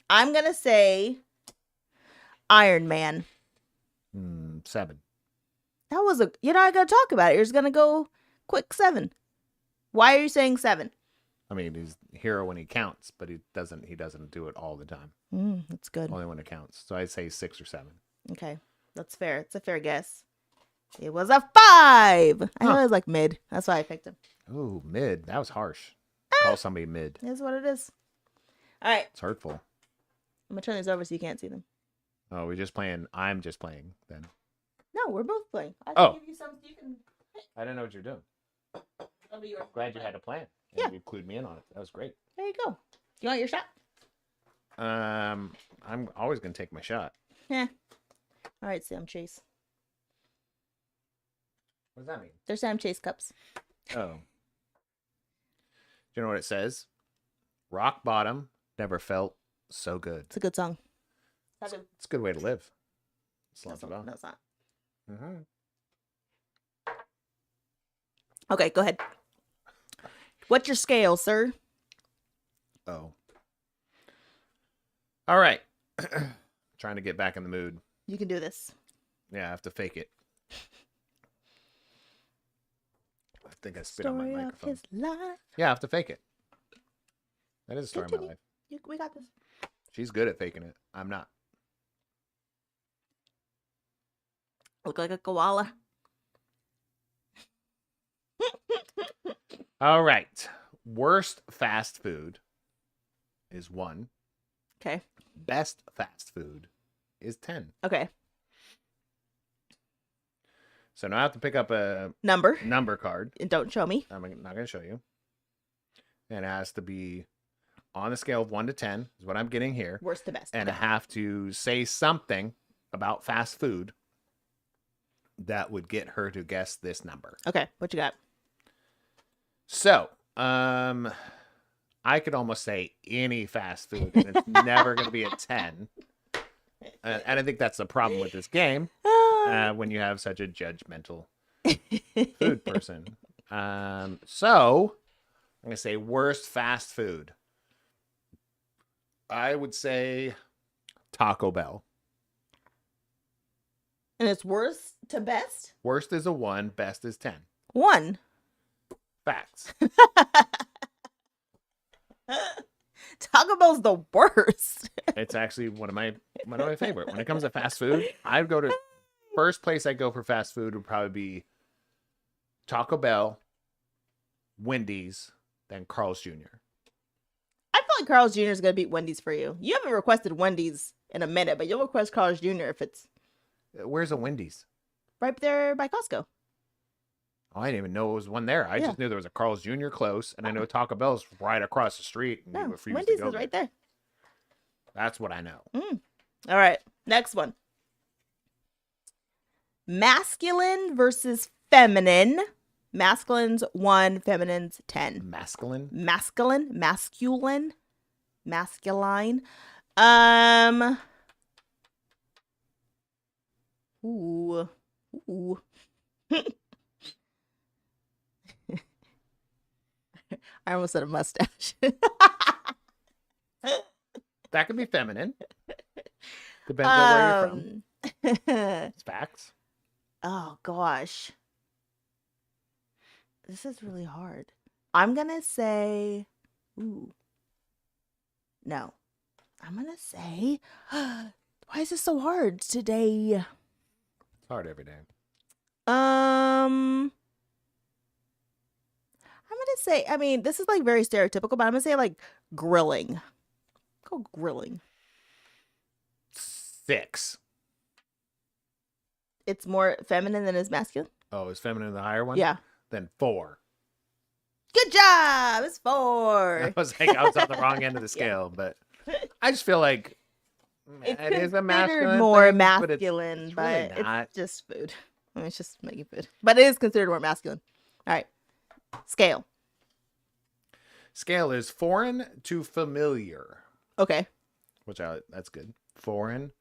I'm going to say Iron Man. 7. That was a, I got to talk about it. You're just going to go quick 7. Why are you saying 7? I mean, he's hero when he counts, but he doesn't do it all the time. That's good. Only when it counts. So I'd say 6 or 7. Okay. That's fair. It's a fair guess. It was a 5. I thought it was like mid. That's why I picked him. Ooh, mid. That was harsh. Call somebody mid. It is what it is. All right. It's hurtful. I'm going to turn these over so you can't see them. Oh, we're just playing. I'm just playing then. No, we're both playing. I can Oh. give you some. You can. I didn't know what you're doing. That'll be yours. Glad you had a plan. Yeah. You clued me in on it. That was great. There you go. You want your shot? I'm always going to take my shot. Yeah. All right, Sam Chase. What does that mean? They're Sam Chase cups. Oh. Do you know what it says? Rock bottom, never felt so good. It's a good song. It's a good way to live. It's No, not about. no, it's not. Mm-hmm. Okay, go ahead. What's your scale, sir? Oh. All right. Trying to get back in the mood. You can do this. Yeah, I have to fake it. I think I spit on my Story of microphone. his life. Yeah, I have to fake it. That is a story of my Continue. life. We got this. She's good at faking it. I'm not. Look like a koala. All right. Worst fast food is 1. Okay. Best fast food is 10. Okay. So now I have to pick up a Number. number card. And don't show me. I'm not going to show you. And it has to be on a scale of 1 to 10 is what I'm getting here. Worst to best. And I have to say something about fast food that would get her to guess this number. Okay. What you got? So, I could almost say any fast food, and it's never going to be a 10. And I think that's the problem with this game when you have such a judgmental food person. So, I'm going to say worst fast food. I would say Taco Bell. And it's worst to best? Worst is a 1, best is 10. 1. Facts. Taco Bell's the worst. It's actually one of my favorite. When it comes to fast food, I'd go to first place I go for fast food would probably be Taco Bell, Wendy's, then Carl's Jr. I feel like Carl's Jr. is going to beat Wendy's for you. You haven't requested Wendy's in a minute, but you'll request Carl's Jr. if it's Where's a Wendy's? right there by Costco. Oh, I didn't even know it was one there. I just knew there was a Carl's Jr. close, and I know Taco Bell's right across the street. And you No, refuse Wendy's to go is right there. That's what I know. All right, next one. Masculine versus feminine Masculine's 1, feminine's 10. Masculine. Masculine. Ooh. I almost said a mustache. That could be feminine. Depends on where you're from. It's facts. Oh gosh. This is really hard. I'm gonna say no. I'm gonna say why is this so hard today? It's hard every day. I'm gonna say, I mean, this is like very stereotypical, but I'm gonna say like grilling. Go grilling. 6. It's more feminine than is masculine. Oh, is feminine the higher one? Yeah. Then 4. Good job. It's 4. I was like, I was on the wrong end of the scale, but I just feel like it is a masculine more thing, masculine, but it's really not. it's just food. I mean, it's just making food, but it is considered more masculine. All right, scale. Scale is foreign to familiar, Okay. That's good. Foreign,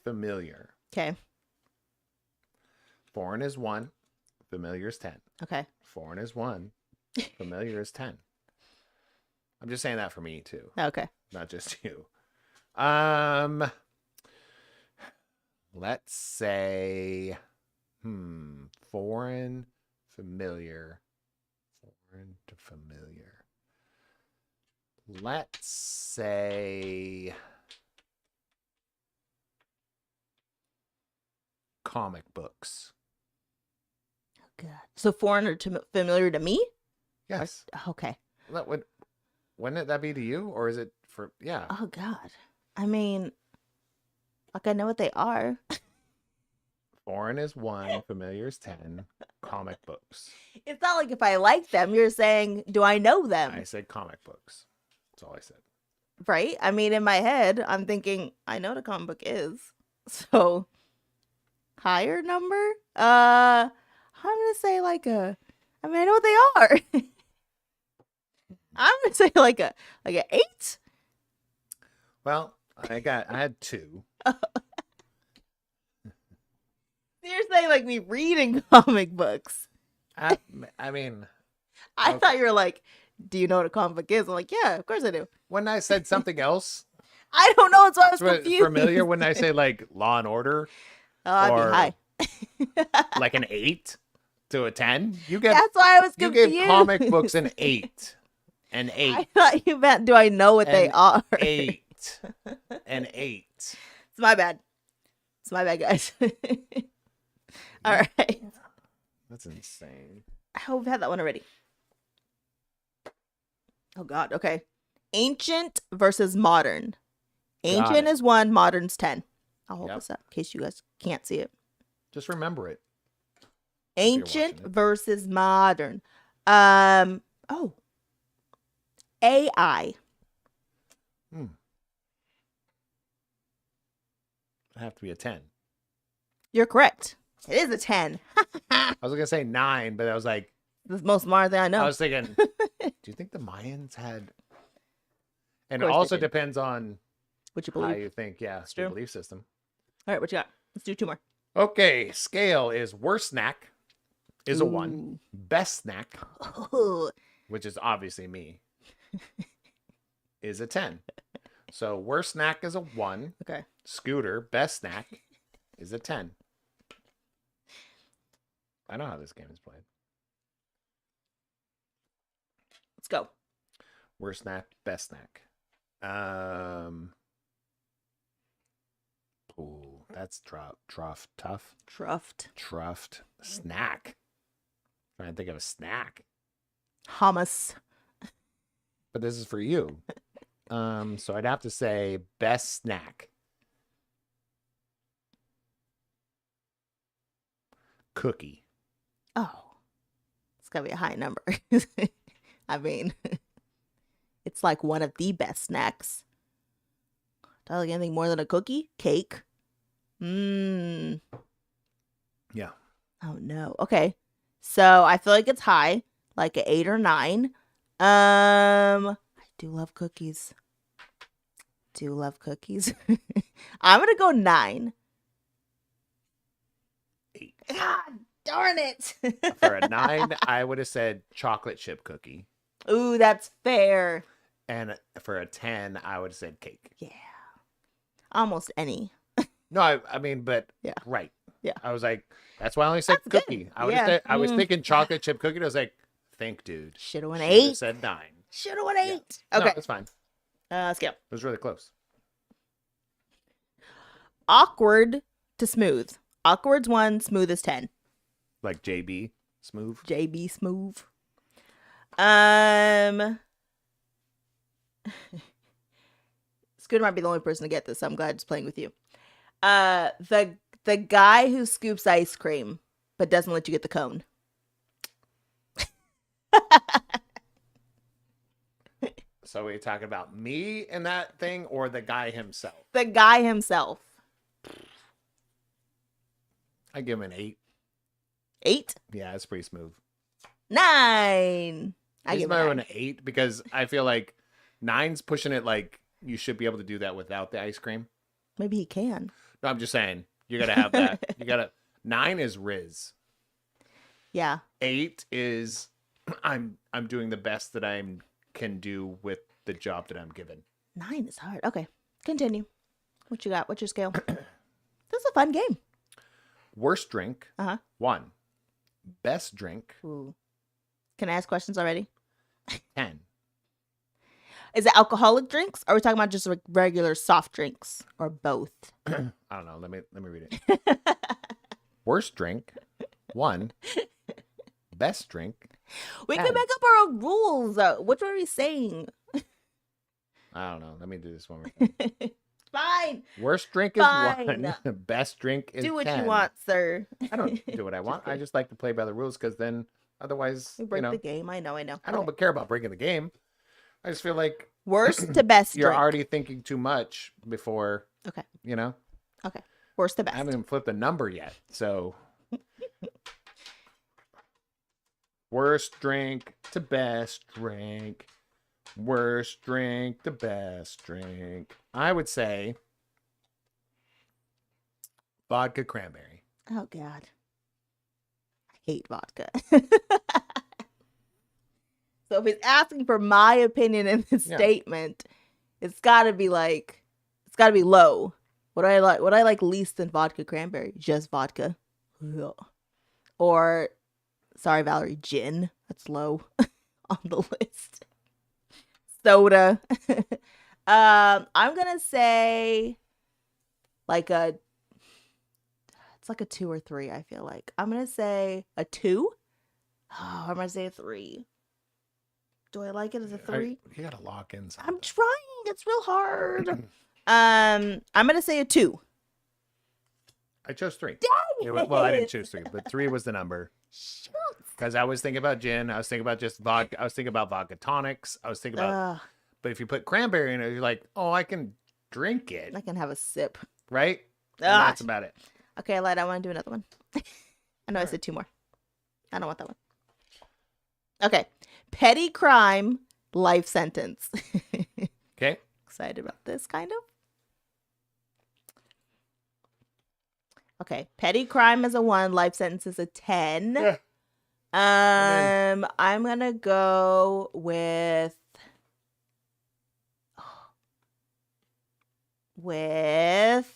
familiar. Okay. Foreign is 1, familiar is 10. Okay. Foreign is 1, familiar is 10. I'm just saying that for me too, Okay. not just you. Let's say, foreign, familiar, foreign to familiar. Let's say comic books. Oh God. So foreign or familiar to me? Yes. Okay. Wouldn't that be to you, or is it for? Yeah. Oh God. I mean, like I know what they are. Foreign is 1, familiar is 10. Comic books. It's not like if I like them. You're saying, do I know them? I said comic books. That's all I said. Right? I mean, in my head, I'm thinking, I know what a comic book is. So, higher number? I'm gonna say like I know what they are. I'm gonna say like an 8. Well, I had 2. You're saying like me reading comic books. I mean, I thought you were like, do you know what a comic book is? I'm like, yeah, of course I do. when I said something else, I don't know, so I was confused. familiar when I say like Law and Order, I'd or be high. like an 8 to a 10. You get That's why I was you confused. gave comic books an 8, an 8, I thought you meant, do I know what they An are? 8, an 8. It's my bad. It's my bad, guys. All right. That's insane. I hope we've had that one already. Oh God. Okay. Ancient versus modern. Ancient it. is 1, modern's 10. I'll hold Yep. this up in case you guys can't see it. Just remember it. Ancient watching it. versus modern. AI. It'd have to be a 10. You're correct. It is a 10. I was gonna say 9, but I was like, The most modern thing I know. I was thinking, do you think the Mayans had? And it course they also did. depends on What you how believe. you think. Yeah, It's your true. belief system. All right, what you got? Let's do 2 more. Okay, scale is worst snack is a 1. Ooh. Best snack, Ooh. which is obviously me, is a 10. So worst snack is a 1. Okay. Scooter, best snack, is a 10. I know how this game is played. Let's go. Worst snack, best snack. Ooh, that's tough. Truffed snack. Trying to think of a snack, Hummus. but this is for you. So I'd have to say best snack. Cookie. Oh. It's got to be a high number. I mean, it's like one of the best snacks. Do I like anything more than a cookie? Cake. Yeah. Oh, no. Okay. So I feel like it's high, like an 8 or 9. I do love cookies. Do love cookies. I'm gonna go 9. 8. God darn it. For a 9, I would have said chocolate chip cookie. Ooh, that's fair. And for a 10, I would have said cake. Yeah. Almost any. No, I mean, but Yeah. right. Yeah. I was like, that's why I only said That's good. cookie. Yeah. I was thinking chocolate chip cookie. And I was like, think, dude. Should have went Should've 8. said 9. Should have went Yeah. 8. No, Okay. that's fine. Scale. It was really close. Awkward to smooth. Awkward's 1, smooth is 10. Like JB Smooth. JB smooth. Scooter might be the only person to get this, so I'm glad it's playing with you. The guy who scoops ice cream but doesn't let you get the cone. So are you talking about me and that thing or the guy himself? The guy himself. I give him an 8. 8? Yeah, it's pretty smooth. 9. I He's give more it an 8 because I feel like 9's pushing it like you should be able to do that without the ice cream. Maybe he can. No, I'm just saying you gotta have that. You gotta. 9 is Riz. Yeah. 8 is I'm doing the best that I can do with the job that I'm given. 9 is hard. Okay. Continue. What you got? What's your scale? This is a fun game. Worst drink. 1. Best drink. Ooh. Can I ask questions already? 10. Is it alcoholic drinks? Or are we talking about just like regular soft drinks or both? I don't know. Let me read it. Worst drink. 1. Best drink. We 10. can make up our own rules. Which one are we saying? I don't know. Let me do this one more time. Fine. Worst drink is Fine. 1. Best drink is Do what 10. you want, sir. I don't do what I want. I just like to play by the rules because then otherwise, We break you know, the game. I know. I don't Okay. care about breaking the game. I just feel like Worst to best you're drink. already thinking too much before, Okay. you know. Okay. Worst to I best. haven't even flipped a number yet. So, worst drink to best drink. Worst drink to best drink. I would say vodka cranberry. Oh, God. I hate vodka. So if he's asking for my opinion in this Yeah. statement, it's got to be low. What do I like? What I like least in vodka cranberry? Just vodka. Ugh. Or, sorry, Valerie, gin. That's low on the list. Soda. I'm gonna say it's like a 2 or 3. I feel like I'm gonna say a 2. Oh, I'm gonna say a 3. Do I like it as a 3? You gotta lock in something. I'm trying. It's real hard. I'm gonna say a 2. I chose 3. Dang Well, I didn't it. choose 3, but 3 was the number. Shoot. Because I was thinking about gin. I was thinking about just vodka. I was thinking about vodka tonics. I was thinking about, Ugh, but if you put cranberry in it, you're like, oh, I can drink it, I can have a sip. right? And Ugh. that's about it. Okay, I lied. I want to do another one. I know I said 2 more. I don't want that one. Okay. Petty crime, life sentence. Okay. Excited about this, kind of. Okay. Petty crime is a 1. Life sentence is a 10. Yeah. I'm gonna go with what's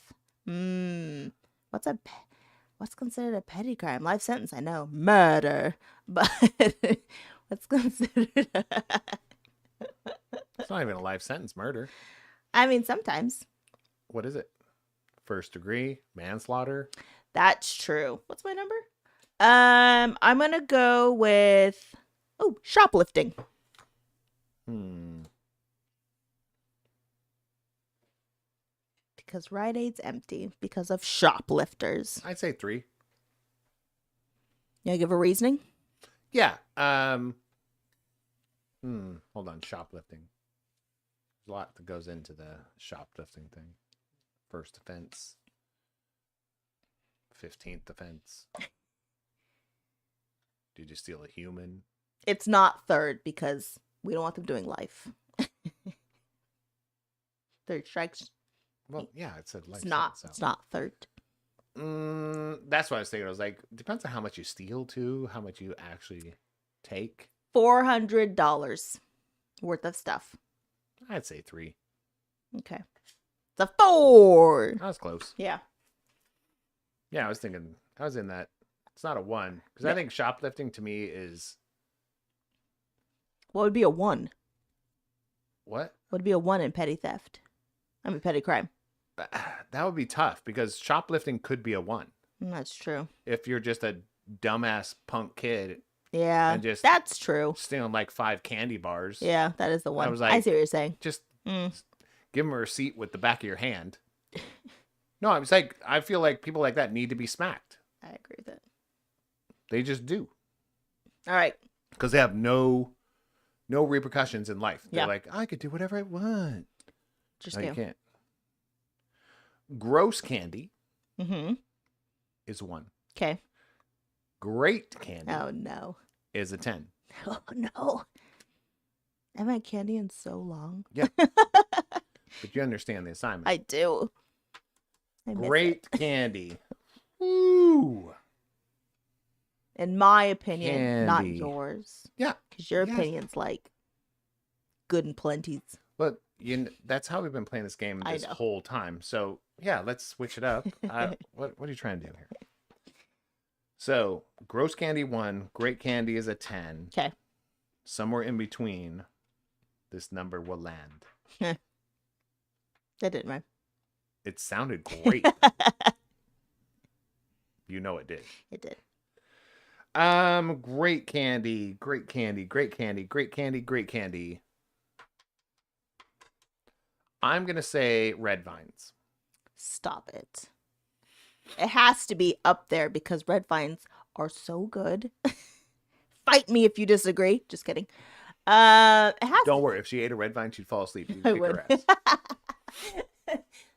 considered a petty crime? Life sentence, I know. Murder. But what's considered It's not even a life sentence. Murder. I mean, sometimes. What is it? First degree manslaughter. That's true. What's my number? I'm gonna go with shoplifting. Because Rite Aid's empty because of shoplifters. I'd say 3. You give a reasoning? Yeah. Hold on. Shoplifting. There's a lot that goes into the shoplifting thing. First offense. 15th offense. Did you steal a human? It's not third because we don't want them doing life. Third strikes. Well, yeah, it said life. It's not. So. It's not third. That's what I was thinking. I was like, depends on how much you steal too, how much you actually take. $400 worth of stuff. I'd say 3. Okay. It's a 4. That was close. Yeah. Yeah, I was thinking. I was in that. It's not a 1 because I think shoplifting to me is What would be a 1? what? What would be a 1 in petty theft? I mean, petty crime. That would be tough because shoplifting could be a 1 That's true. if you're just a dumbass punk kid Yeah. and just That's true. stealing like 5 candy bars. Yeah, that is the one. was I like- see what you're saying. Just give them a receipt with the back of your hand. No, I was like, I feel like people like that need to be smacked. I agree with it. They just do All right. because they have no repercussions in life. They're Yeah. like, I could do whatever I want. Just No, you go. can't. Gross candy Mm-hmm. is 1. Okay. Great candy Oh, no. is a 10. Oh, no. I haven't had candy in so long. Yeah. But you understand the assignment. I do. I miss Great it. candy. Ooh. In my opinion, not Candy. yours. Yeah. Because your Yes. opinion's like good and plenty's. But that's how we've been playing this game I this know. whole time. So yeah, let's switch it up. What are you trying to do here? So gross candy 1, great candy is a 10. Okay. Somewhere in between, this number will land. That didn't rhyme. It sounded great. You know it did. It did. Great candy, great candy, great candy, great candy, great candy. I'm gonna say red vines. Stop it. It has to be up there because red vines are so good. Fight me if you disagree. Just kidding. It has Don't worry, if she ate a red vine, she'd fall asleep. You'd I kick would. her ass.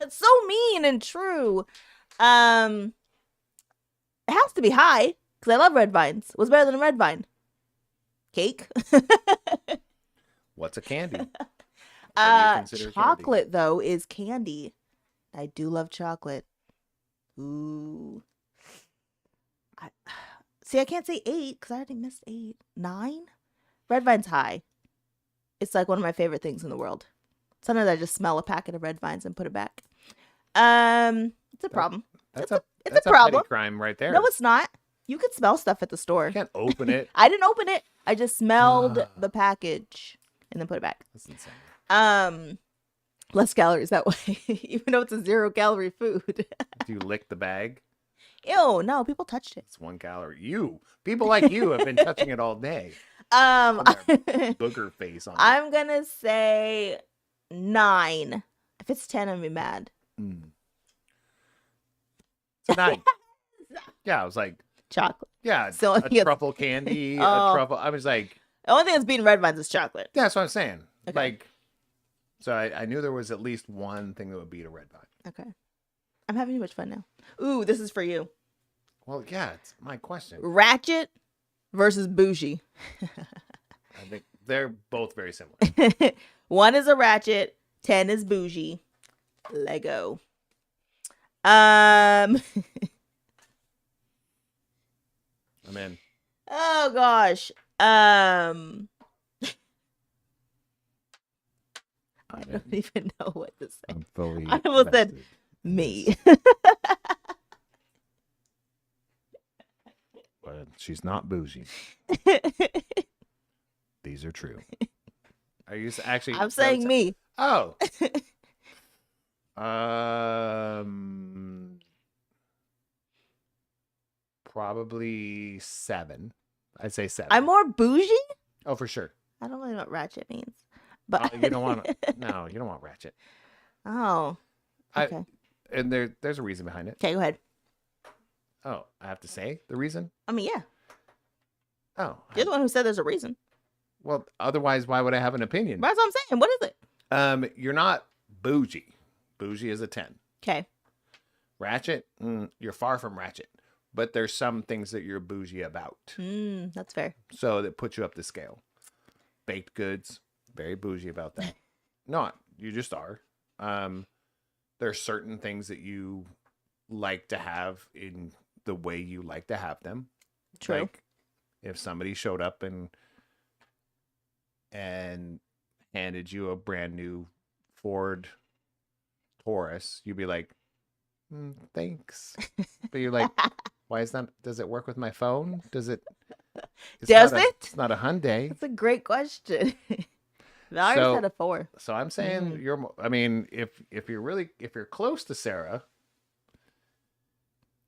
That's so mean and true. It has to be high because I love red vines. What's better than a red vine? Cake. What's a candy? What do you consider Chocolate though is candy. I do love chocolate. Ooh. See, I can't say 8 because I already missed 8. 9? Red vine's high. It's like one of my favorite things in the world. Sometimes I just smell a packet of red vines and put it back. It's a problem. That's It's a a problem. petty crime right there. No, it's not. You could smell stuff at the store. You can't open it. I didn't open it. I just smelled the package and then put it back. That's insane. Less calories that way, even though it's a 0-calorie food. Do you lick the bag? Ew, no, people touched it. It's 1 calorie. People like you have been touching it all day. Um, Booger face on it. I'm gonna say 9. If it's 10, I'd be mad. It's a 9. Yeah, I was like, Chocolate. yeah, So, a yeah. truffle candy, Oh. a truffle. I was like, The only thing that's beating red vines is chocolate. yeah, that's what I'm saying. Okay. Like, so I knew there was at least one thing that would beat a red vine. Okay. I'm having too much fun now. Ooh, this is for you. Well, yeah, it's my question. Ratchet versus bougie. I think they're both very similar. 1 is a ratchet, 10 is bougie. Lego. I'm in. Oh gosh. I don't even know what to say. I'm fully I almost said invested. Me. But she's not bougie. These are true. Are you actually? I'm saying me. Oh. Probably 7. I'd say 7. I'm more bougie? Oh, for sure. I don't really know what ratchet means. But You don't want. No, you don't want ratchet. Oh. Okay. And there's a reason behind it. Okay, go ahead. Oh, I have to say the reason. I mean, yeah. Oh, You're the one who said there's a reason. well. Otherwise, why would I have an opinion? That's what I'm saying. What is it? You're not bougie. Bougie is a 10. Okay. Ratchet, you're far from ratchet. but there's some things that you're bougie about. That's fair. So that puts you up the scale. Baked goods, very bougie about that. No, you just are. There's certain things that you like to have in the way you like to have them. True. Like if somebody showed up and handed you a brand new Ford Taurus, you'd be like, thanks. But you're like, why is that? Does it work with my phone? Does it? Does it? it? It's not a Hyundai. That's a great question. I already said a 4. So I'm saying I mean, if you're close to Sarah,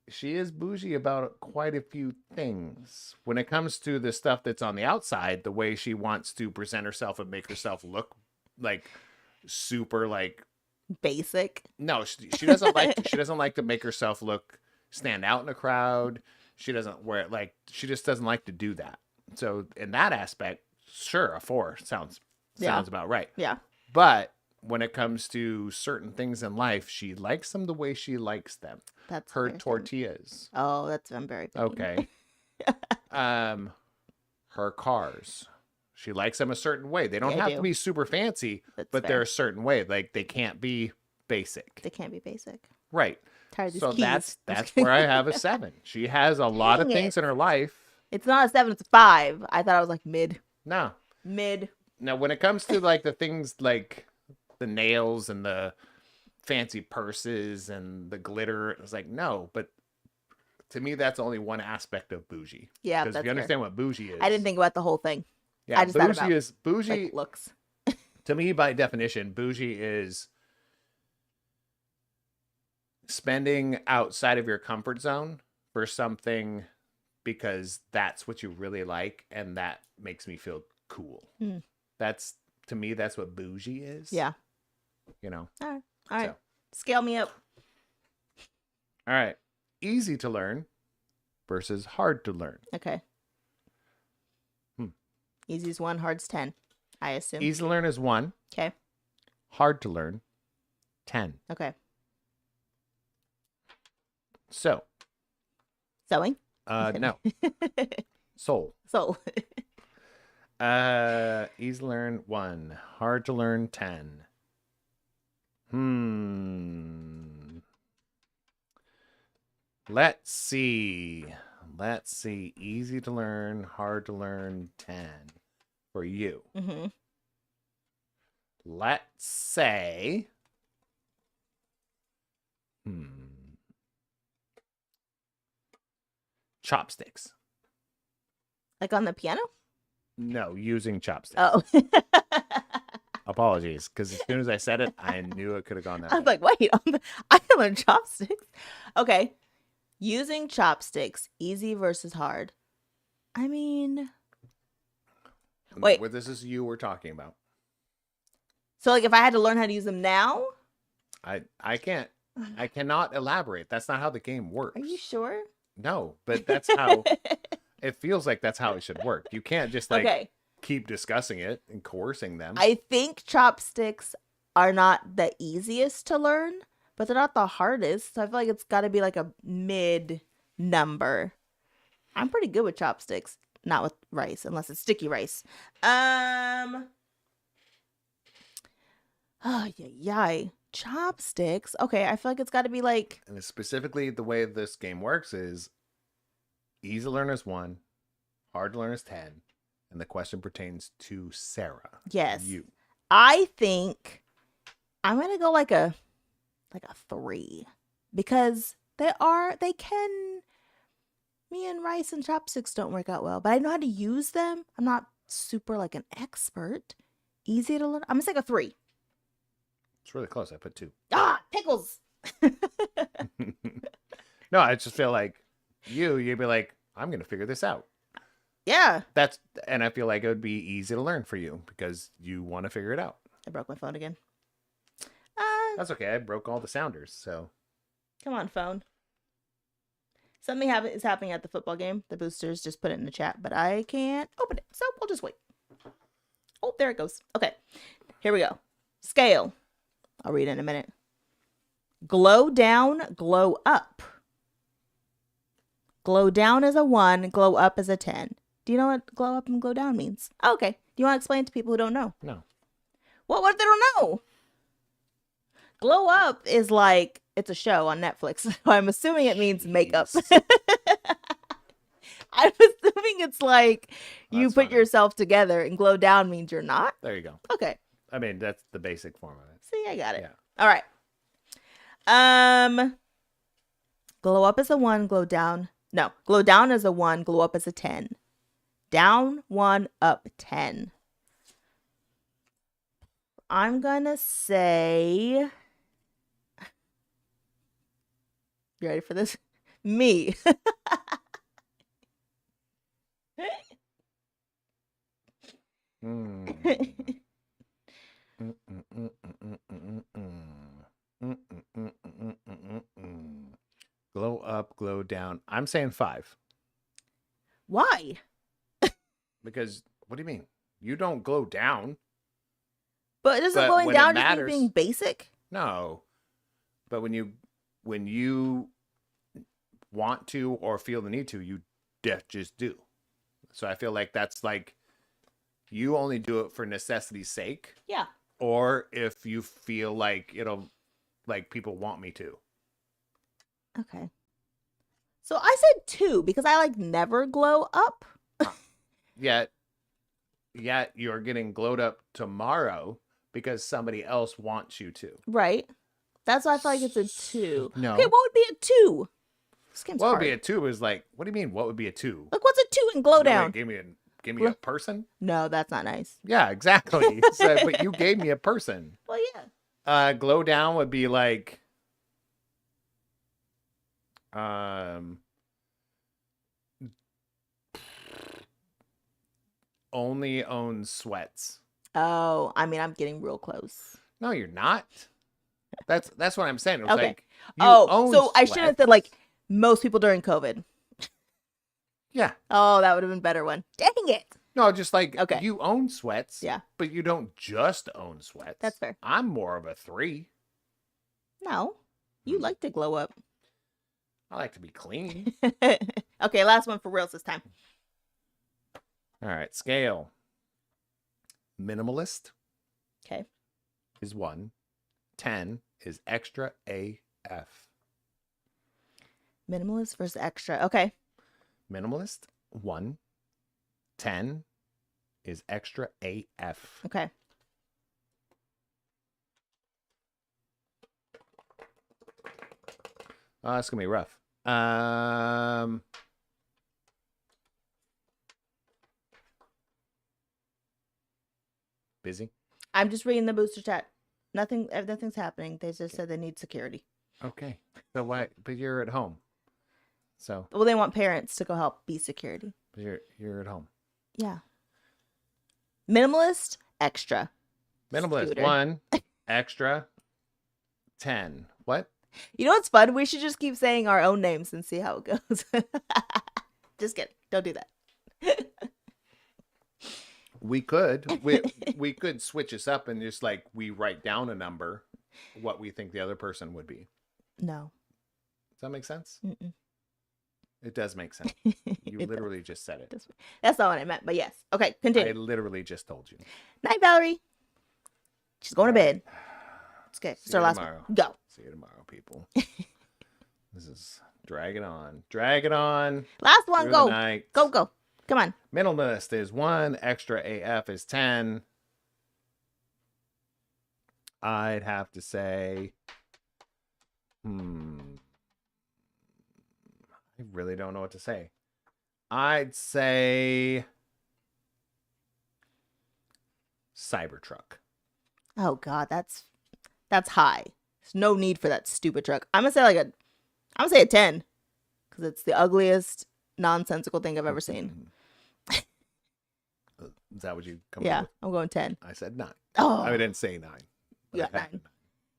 she is bougie about quite a few things. When it comes to the stuff that's on the outside, the way she wants to present herself and make herself look like super like basic. No, she doesn't like to make herself stand out in a crowd. She doesn't wear it like she just doesn't like to do that. So in that aspect, sure, a 4 sounds about right. Yeah. But when it comes to certain things in life, she likes them the way she likes them. That's her tortillas. Oh, I'm very picky. Okay. Her cars. She likes them a certain way. They don't have to be super fancy, but they're a certain way. Like they can't be basic. They can't be basic. Right. Tired of these So keys. that's where I have a 7. She has a lot of things in her life. It's not a 7, it's a 5. I thought I was like mid. No. Mid. Now, when it comes to like the things like the nails and the fancy purses and the glitter, it's like, no, but to me, that's only one aspect of bougie. Yeah, because if you understand what bougie is, I didn't think about the whole thing. Yeah, I just thought about bougie. like, looks. To me, by definition, bougie is spending outside of your comfort zone for something because that's what you really like, and that makes me feel cool. That's to me, that's what bougie is. Yeah. You know. All right. Scale me up. All right. Easy to learn versus hard to learn. Okay. Easy's 1, hard's 10, I assume. Easy to learn is 1. Okay. Hard to learn, 10. Okay. So. Sewing? No. Soul. Soul. Easy to learn 1. Hard to learn 10. Let's see. Easy to learn, hard to learn 10 for you. Mm-hmm. Let's say. Chopsticks. Like on the piano? No, using chopsticks. Oh. Apologies, because as soon as I said it, I knew it could have gone that I was way. like, wait, I can learn chopsticks. Okay. Using chopsticks, easy versus hard. I mean, wait. Well, this is you we're talking about. So like if I had to learn how to use them now? I cannot elaborate. That's not how the game works. Are you sure? No, but that's how it feels like that's how it should work. You can't just like keep discussing it and coercing them. I think chopsticks are not the easiest to learn, but they're not the hardest. So I feel like it's got to be like a mid number. I'm pretty good with chopsticks, not with rice, unless it's sticky rice. Oh, yeah. Chopsticks. Okay, I feel like it's got to be like. And specifically, the way this game works is easy to learn is 1, hard to learn is 10, and the question pertains to Sarah. Yes. You. I think I'm gonna go like a 3 because me and rice and chopsticks don't work out well, but I know how to use them. I'm not super like an expert. Easy to learn. I'm gonna say a 3. It's really close. I put 2. Ah, pickles. No, I just feel like you'd be like, I'm going to figure this out. Yeah. And I feel like it would be easy to learn for you because you want to figure it out. I broke my phone again. That's okay. I broke all the sounders, so. Come on, phone. Something is happening at the football game. The boosters just put it in the chat, but I can't open it, so we'll just wait. Oh, there it goes. Okay, here we go. Scale. I'll read it in a minute. Glow down, glow up. Glow down is a 1. Glow up is a 10. Do you know what glow up and glow down means? Oh, okay. Do you want to explain to people who don't know? No. What if they don't know? Glow up is like, it's a show on Netflix. So I'm assuming it means makeup. Jeez. I'm assuming it's like you That's put funny. yourself together, and glow down means you're not. There you go. Okay. I mean, that's the basic form of it. See, I got it. Yeah. All right. Glow up is a 1, glow down. No, glow down is a 1, glow up is a 10. Down 1, up 10. I'm gonna say. You ready for this? Me. Mm. Glow up, glow down. I'm saying 5 Why? because what do you mean? You don't glow down. But isn't But glowing when it down just me matters- being basic? No. But when you want to or feel the need to, you just do. So I feel like that's like you only do it for necessity's sake, Yeah. or if you feel like it'll, like people want me to. Okay. So I said 2 because I like never glow up. Yet you're getting glowed up tomorrow because somebody else wants you to. Right. That's why I feel like it's a 2. No. Okay, what would be a 2? This game's What would hard. be a 2 is like, what do you mean? What would be a 2? Like, what's a 2 in glow You know, down? like, give me a person. No, that's not nice. Yeah, exactly. So, but you gave me a person. Well, yeah. Glow down would be like, only owns sweats. Oh, I mean, I'm getting real close. No, you're not. That's what I'm saying. It's Okay. like you Oh, own so I should have said sweats. like most people during COVID. Yeah. Oh, that would have been a better one. Dang it. No, just like Okay. you own sweats. Yeah. But you don't just own sweats. That's fair. I'm more of a 3. No, you like to glow up. I like to be clean. Okay, last one for reals this time. All right, scale. Minimalist Okay. is 1. 10 is extra AF. Minimalist versus extra. Okay. Minimalist 1. 10 is extra AF. Okay. Oh, that's gonna be rough. Busy. I'm just reading the booster chat. Nothing's happening. They just said they need security. Okay. So why? But you're at home. So Well, they want parents to go help be security. you're at home. Yeah. Minimalist, extra. Minimalist Scooter. 1, extra 10. What? You know what's fun? We should just keep saying our own names and see how it goes. Just kidding. Don't do that. We could we could switch this up and just like we write down a number, what we think the other person would be. No. Does that make sense? Mm-mm. It does make sense. You It literally just said it. That's not what I meant, but yes. Okay, I continue. literally just told you. Night, Valerie. She's going to bed. It's okay. See It's our you last tomorrow. one. Go. See you tomorrow, people. This is drag it on. Drag it on. Last one. through Go. the night. Go. Come on. Minimalist is 1, extra AF is 10. I'd have to say, I really don't know what to say. I'd say Cybertruck. Oh God, that's high. There's no need for that stupid truck. I'm gonna say a 10 because it's the ugliest nonsensical thing I've ever seen. Is that what you come Yeah, up with? I'm going 10. I said 9. Oh, I didn't say 9. You got I had 9.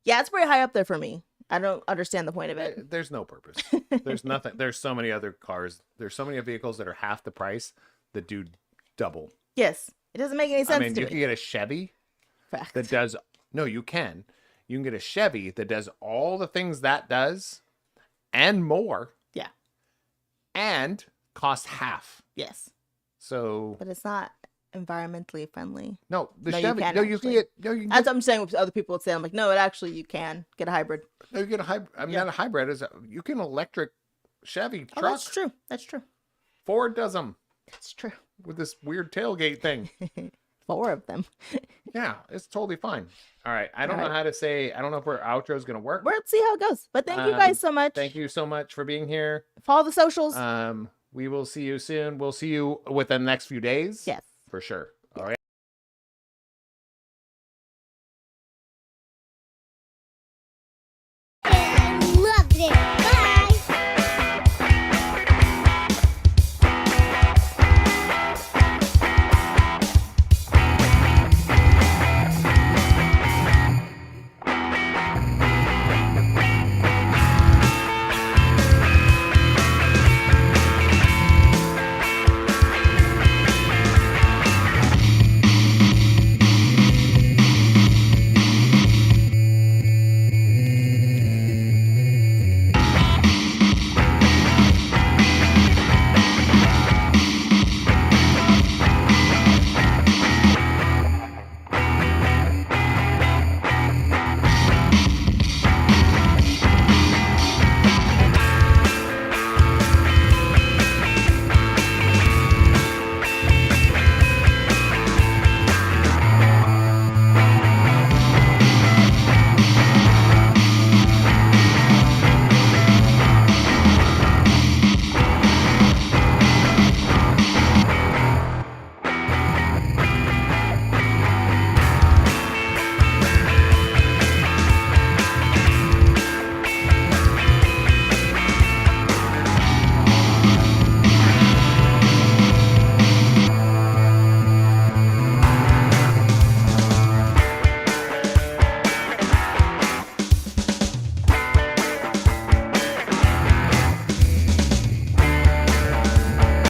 Yeah, it's pretty high up there for me. I don't understand the point of it. There's no purpose. There's nothing. There's so many other cars. There's so many vehicles that are half the price that do double. Yes, it doesn't make any sense I mean, to you me. can get a Chevy Fact. that does. No, you can. You can get a Chevy that does all the things that does, and more. Yeah. and cost half. Yes, So but it's not environmentally friendly. no, the No, you Chevy. can No, you can actually. get. No, you can That's get. what I'm saying. What other people would say, I'm like, no, it actually you can get a hybrid. No, you get a hybrid. I mean, Yeah. not a hybrid. You can electric Chevy Oh, truck. that's true. That's true. Ford does them That's true. with this weird tailgate thing. 4 of them. Yeah, it's totally fine. All right. I don't All know right. how to say. I don't know if our outro is gonna work. We'll see how it goes. But thank you guys so much. Thank you so much for being here. Follow the socials. We will see you soon. We'll see you within the next few days. Yes. For sure.